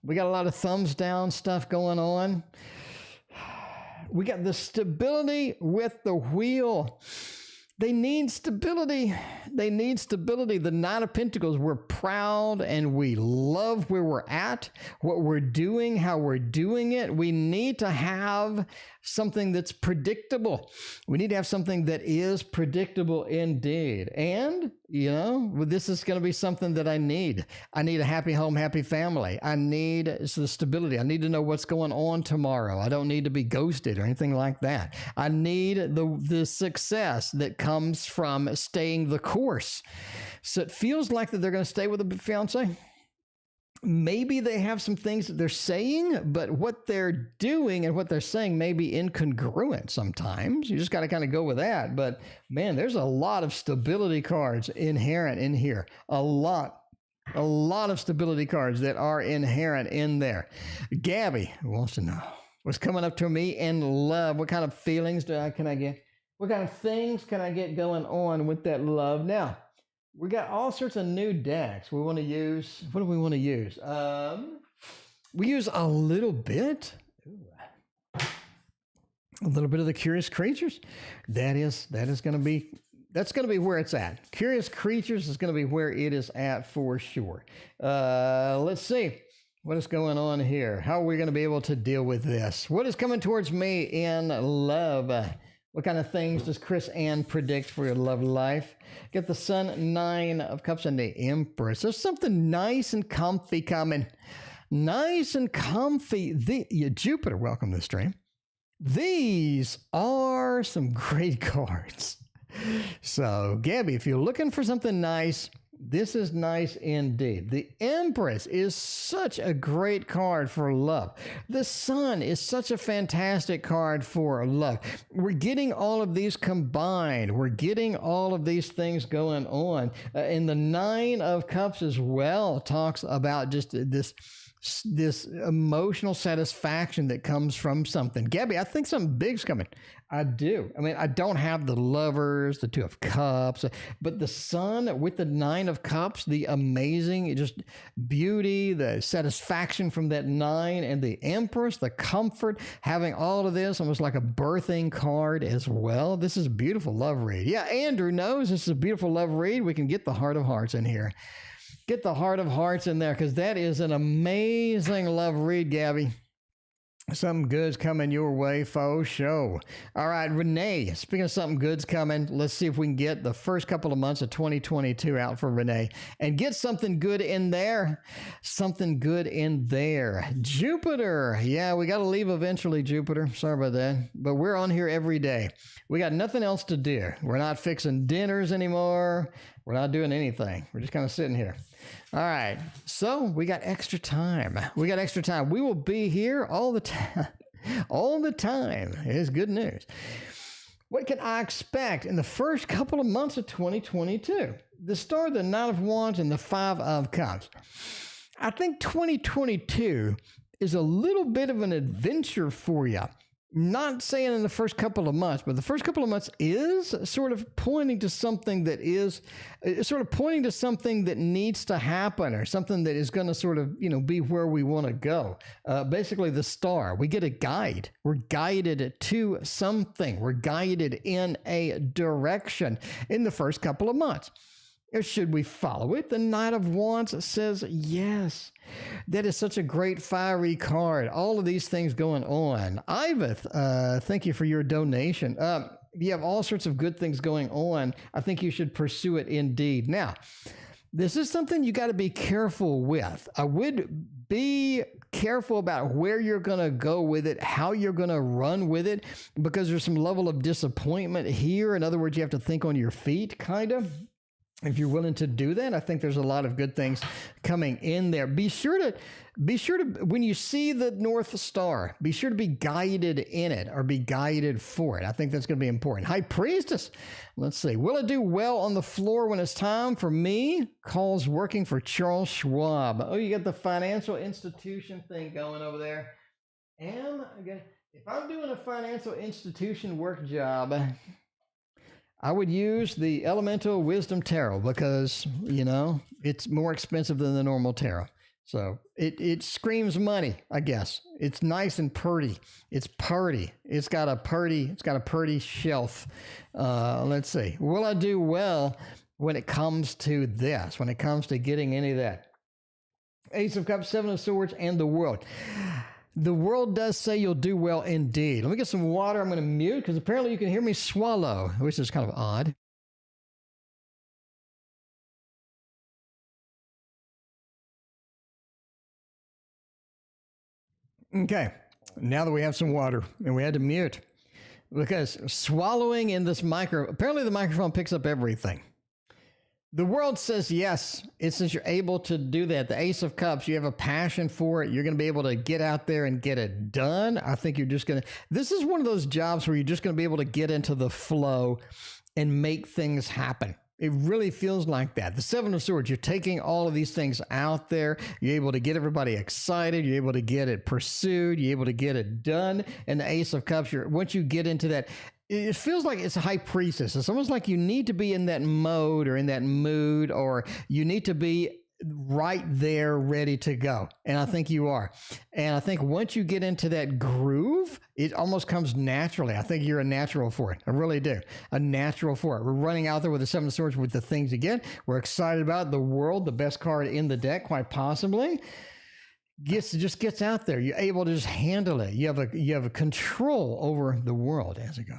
We got a lot of thumbs down stuff going on. We got the stability with the wheel. They need stability. The Knight of Pentacles, we're proud and we love where we're at, what we're doing, how we're doing it. We need to have something that's predictable. We need to have something that is predictable indeed. And, this is going to be something that I need. I need a happy home, happy family. I need the stability. I need to know what's going on tomorrow. I don't need to be ghosted or anything like that. I need the success that comes from staying the course. So it feels like that they're going to stay with the fiance. Maybe they have some things that they're saying, but what they're doing and what they're saying may be incongruent sometimes. You just got to kind of go with that. But man, there's a lot of stability cards inherent in here. A lot of stability cards that are inherent in there. Gabby wants to know what's coming up to me in love. What kind of feelings can I get? What kind of things can I get going on with that love? Now, we got all sorts of new decks we want to use. What do we want to use? We use a little bit of the Curious Creatures. That's going to be where it's at. Curious Creatures is going to be where it is at for sure. Let's see what is going on here. How are we going to be able to deal with this? What is coming towards me in love? What kind of things does Chris Ann predict for your love life? Get the Sun, 9 of Cups, and the Empress. There's something nice and comfy coming. Nice and comfy. Jupiter, welcome to the stream. These are some great cards. So, Gabby, if you're looking for something nice, This is nice indeed. The Empress is such a great card for love. The Sun is such a fantastic card for love. We're getting all of these combined. We're getting all of these things going on. And the Nine of Cups as well talks about just this emotional satisfaction that comes from something. Gabby, I think something big's coming. I do. I mean, I don't have the Lovers, the Two of Cups, but the Sun with the Nine of Cups, the amazing just beauty, the satisfaction from that nine, and the Empress, the comfort, having all of this almost like a birthing card as well. This is a beautiful love read. Yeah, Andrew knows this is a beautiful love read. We can get the Heart of Hearts in here. Get the Heart of Hearts in there because that is an amazing love read, Gabby. Something good's coming your way, faux show. All right, Renee, speaking of something good's coming, let's see if we can get the first couple of months of 2022 out for Renee and get something good in there. Something good in there. Jupiter. Yeah, we got to leave eventually, Jupiter. Sorry about that. But we're on here every day. We got nothing else to do. We're not fixing dinners anymore. We're not doing anything. We're just kind of sitting here. All right. So we got extra time. We got extra time. We will be here all the time. All the time. It's good news. What can I expect in the first couple of months of 2022? The Star, the Knight of Wands, and the Five of Cups. I think 2022 is a little bit of an adventure for you. Not saying in the first couple of months, but the first couple of months is sort of pointing to something that needs to happen, or something that is going to sort of, be where we want to go. Basically, the Star, we get a guide. We're guided to something. We're guided in a direction in the first couple of months. Or should we follow it? The Knight of Wands says yes. That is such a great fiery card. All of these things going on. Iveth, thank you for your donation. You have all sorts of good things going on. I think you should pursue it indeed. Now, this is something you got to be careful with. I would be careful about where you're going to go with it, how you're going to run with it, because there's some level of disappointment here. In other words, you have to think on your feet, kind of. If you're willing to do that, I think there's a lot of good things coming in there. Be sure to, when you see the North Star, be sure to be guided in it or be guided for it. I think that's going to be important. High Priestess, let's see. Will it do well on the floor when it's time for me? Calls working for Charles Schwab. Oh, you got the financial institution thing going over there. If I'm doing a financial institution work job, I would use the Elemental Wisdom Tarot because, it's more expensive than the normal tarot. So it screams money, I guess. It's nice and purty. It's purty. It's got a purty shelf. Let's see. Will I do well when it comes to this, when it comes to getting any of that? Ace of Cups, Seven of Swords, and the World. The World does say you'll do well indeed. Let me get some water. I'm going to mute because apparently you can hear me swallow, which is kind of odd. Okay, now that we have some water and we had to mute because swallowing in this apparently the microphone picks up everything. The World says yes. Since you're able to do that, the Ace of Cups, you have a passion for it. You're going to be able to get out there and get it done. I think you're just going to, this is one of those jobs where you're just going to be able to get into the flow and make things happen. It really feels like that. The Seven of Swords, you're taking all of these things out there. You're able to get everybody excited. You're able to get it pursued. You're able to get it done. And the Ace of Cups, once you get into that, it feels like it's a High Priestess. It's almost like you need to be in that mode or in that mood, or you need to be right there ready to go. And I think you are. And I think once you get into that groove, it almost comes naturally. I think you're a natural for it. I really do. A natural for it. We're running out there with the Seven of Swords with the things again. We're excited about the World, the best card in the deck, quite possibly. Just gets out there. You're able to just handle it. You have a control over the world as it goes.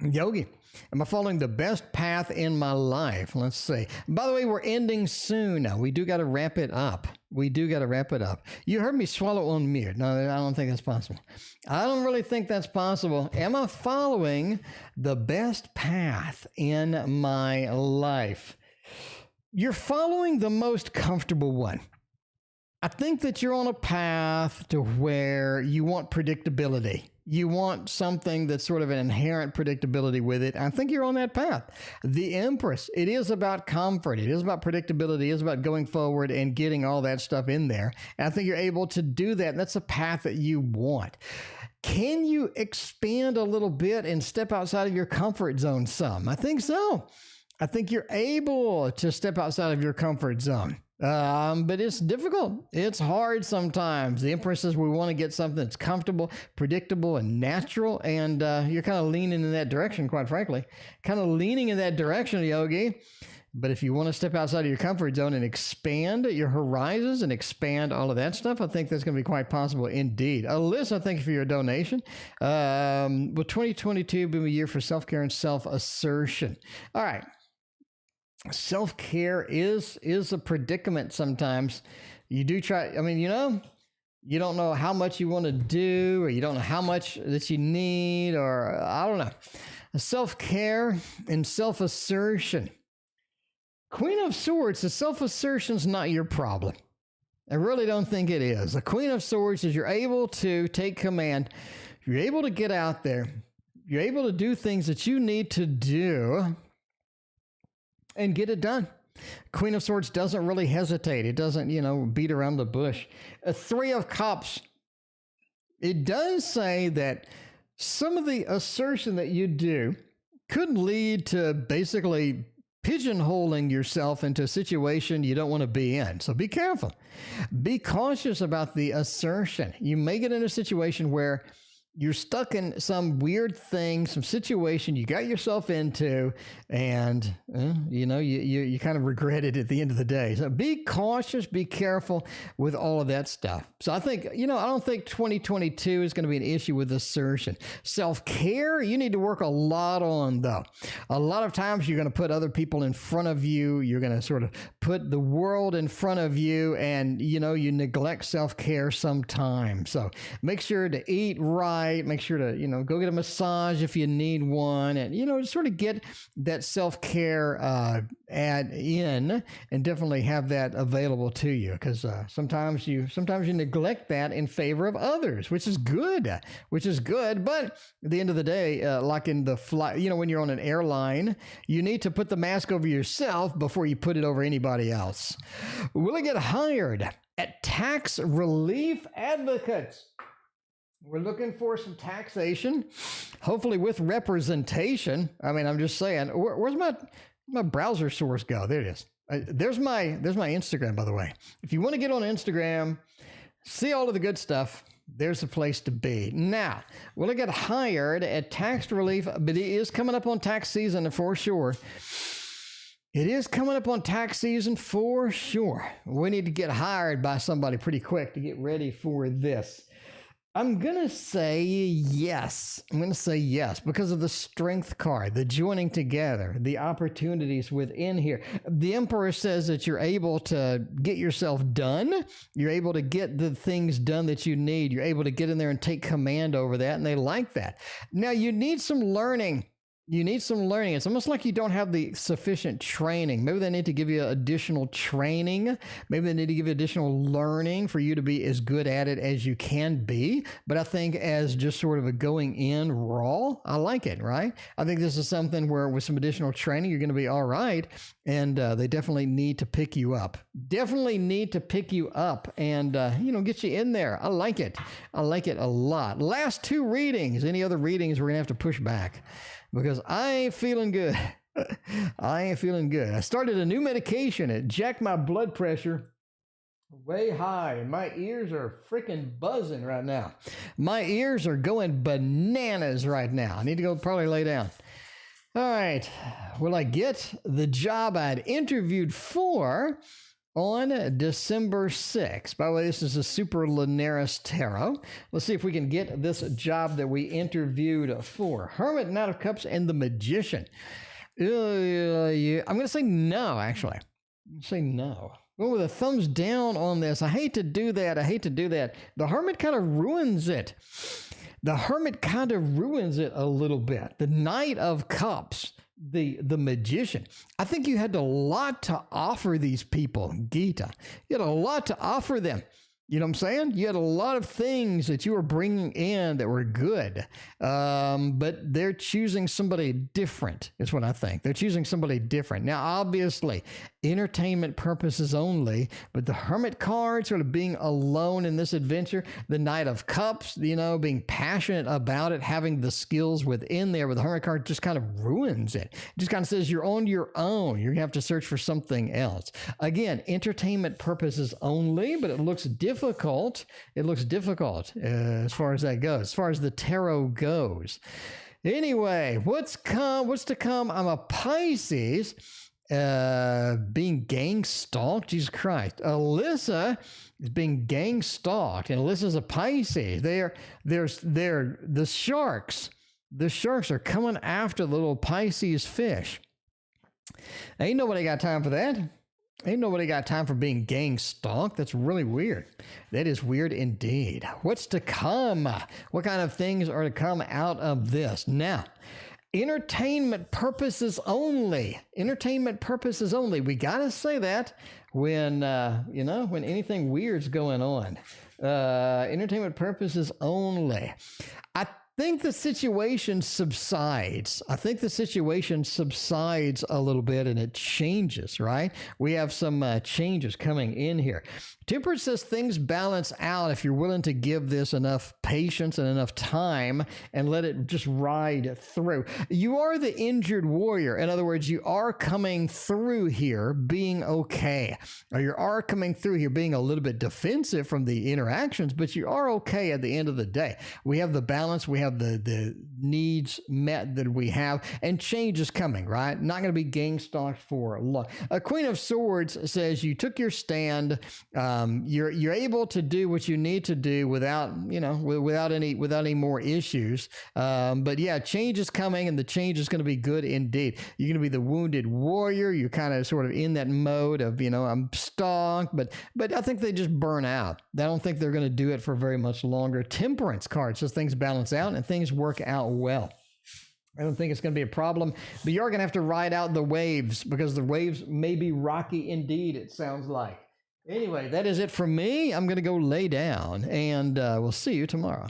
Yogi, am I following the best path in my life? Let's see. By the way, we're ending soon now. We do got to wrap it up. You heard me swallow on mute. No, I don't think that's possible. I don't really think that's possible. Am I following the best path in my life? you're following the most comfortable one. I think that you're on a path to where you want predictability. You want something that's sort of an inherent predictability with it. I think you're on that path. The Empress, it is about comfort. It is about predictability. It is about going forward and getting all that stuff in there. And I think you're able to do that. That's a path that you want. Can you expand a little bit and step outside of your comfort zone some? I think so. I think you're able to step outside of your comfort zone. But it's difficult. It's hard sometimes. The Empress says we want to get something that's comfortable, predictable, and natural. And you're kind of leaning in that direction, quite frankly. Kind of leaning in that direction, Yogi. But if you want to step outside of your comfort zone and expand your horizons and expand all of that stuff, I think that's going to be quite possible indeed. Alyssa, thank you for your donation. Will 2022 be a year for self-care and self-assertion? All right. Self-care is a predicament sometimes. You do try, I mean, you don't know how much you want to do, or you don't know how much that you need, or I don't know. Self-care and self-assertion. Queen of Swords, the self-assertion's not your problem. I really don't think it is. The Queen of Swords is you're able to take command. You're able to get out there. You're able to do things that you need to do and get it done. Queen of Swords doesn't really hesitate. It doesn't, beat around the bush. A Three of Cups. It does say that some of the assertion that you do could lead to basically pigeonholing yourself into a situation you don't want to be in. So be careful. Be cautious about the assertion. You may get in a situation where you're stuck in some weird thing, some situation you got yourself into, and you kind of regret it at the end of the day. So be cautious, be careful with all of that stuff. So I think, I don't think 2022 is going to be an issue with assertion. Self-care, you need to work a lot on, though. A lot of times you're going to put other people in front of you. You're going to sort of put the world in front of you, and, you neglect self-care sometimes. So make sure to eat right. Make sure to, go get a massage if you need one, and, just sort of get that self-care add in, and definitely have that available to you, because sometimes you neglect that in favor of others, which is good. But at the end of the day, like in the flight, when you're on an airline, you need to put the mask over yourself before you put it over anybody else. Will I get hired at Tax Relief Advocates? We're looking for some taxation, hopefully with representation. I mean, I'm just saying, where's my browser source go? There it is. There's my Instagram, by the way. If you want to get on Instagram, see all of the good stuff, there's the place to be. Now, will I get hired at tax relief? But it is coming up on tax season for sure. It is coming up on tax season for sure. We need to get hired by somebody pretty quick to get ready for this. I'm going to say yes. Because of the strength card, the joining together, the opportunities within here. The Emperor says that you're able to get yourself done. You're able to get the things done that you need. You're able to get in there and take command over that, and they like that. Now, you need some learning. It's almost like you don't have the sufficient training. Maybe they need to give you additional training. Maybe they need to give you additional learning for you to be as good at it as you can be. But I think as just sort of a going in raw, I like it, right? I think this is something where with some additional training, you're going to be all right. And they definitely need to pick you up. And, get you in there. I like it. I like it a lot. Last two readings. Any other readings, we're going to have to push back, because I ain't feeling good. I started a new medication. It jacked my blood pressure way high, and my ears are freaking buzzing right now. My ears are going bananas right now. I need to go probably lay down. All right. Will I get the job I'd interviewed for on December 6th? By the way, this is a Super Lunaris Tarot. Let's see if we can get this job that we interviewed for. Hermit, Knight of Cups, and the Magician. I'm going to say no, actually. No. Well, with a thumbs down on this. I hate to do that. The Hermit kind of ruins it. A little bit. The Knight of Cups. the magician. I think you had a lot to offer these people, Gita. You had a lot to offer them. You know what I'm saying? You had a lot of things that you were bringing in that were good, but they're choosing somebody different, is what I think. They're choosing somebody different. Now, obviously, entertainment purposes only, but the Hermit card sort of being alone in this adventure, the Knight of Cups, being passionate about it, having the skills within there with the Hermit card just kind of ruins it. It just kind of says you're on your own. You're going to have to search for something else. Again, entertainment purposes only, but it looks difficult. It looks difficult as far as that goes, as far as the tarot goes. Anyway, what's to come? I'm a Pisces, being gang stalked. Jesus Christ. Alyssa is being gang stalked, and Alyssa's a Pisces. They're the sharks. The sharks are coming after the little Pisces fish. Ain't nobody got time for that. Ain't nobody got time for being gang stalked. That's really weird. That is weird indeed. What's to come? What kind of things are to come out of this? Now, entertainment purposes only. Entertainment purposes only. We got to say that when anything weird's going on. Entertainment purposes only. I think the situation subsides. I think the situation subsides a little bit and it changes, right? We have some changes coming in here. Temperance says things balance out if you're willing to give this enough patience and enough time and let it just ride through. You are the injured warrior. In other words, you are coming through here being okay. Or you are coming through here being a little bit defensive from the interactions, but you are okay at the end of the day. We have the balance. We have the needs met that we have, and change is coming, right? Not going to be gang stalked for long. A Queen of Swords says you took your stand. You're able to do what you need to do without any more issues. But yeah, change is coming, and the change is going to be good indeed. You're going to be the wounded warrior. You're kind of sort of in that mode of I'm stalked, but I think they just burn out. I don't think they're going to do it for very much longer. Temperance card says things balance out and things work out well. I don't think it's going to be a problem, but you're going to have to ride out the waves because the waves may be rocky indeed, it sounds like. Anyway, that is it for me. I'm going to go lay down, and we'll see you tomorrow.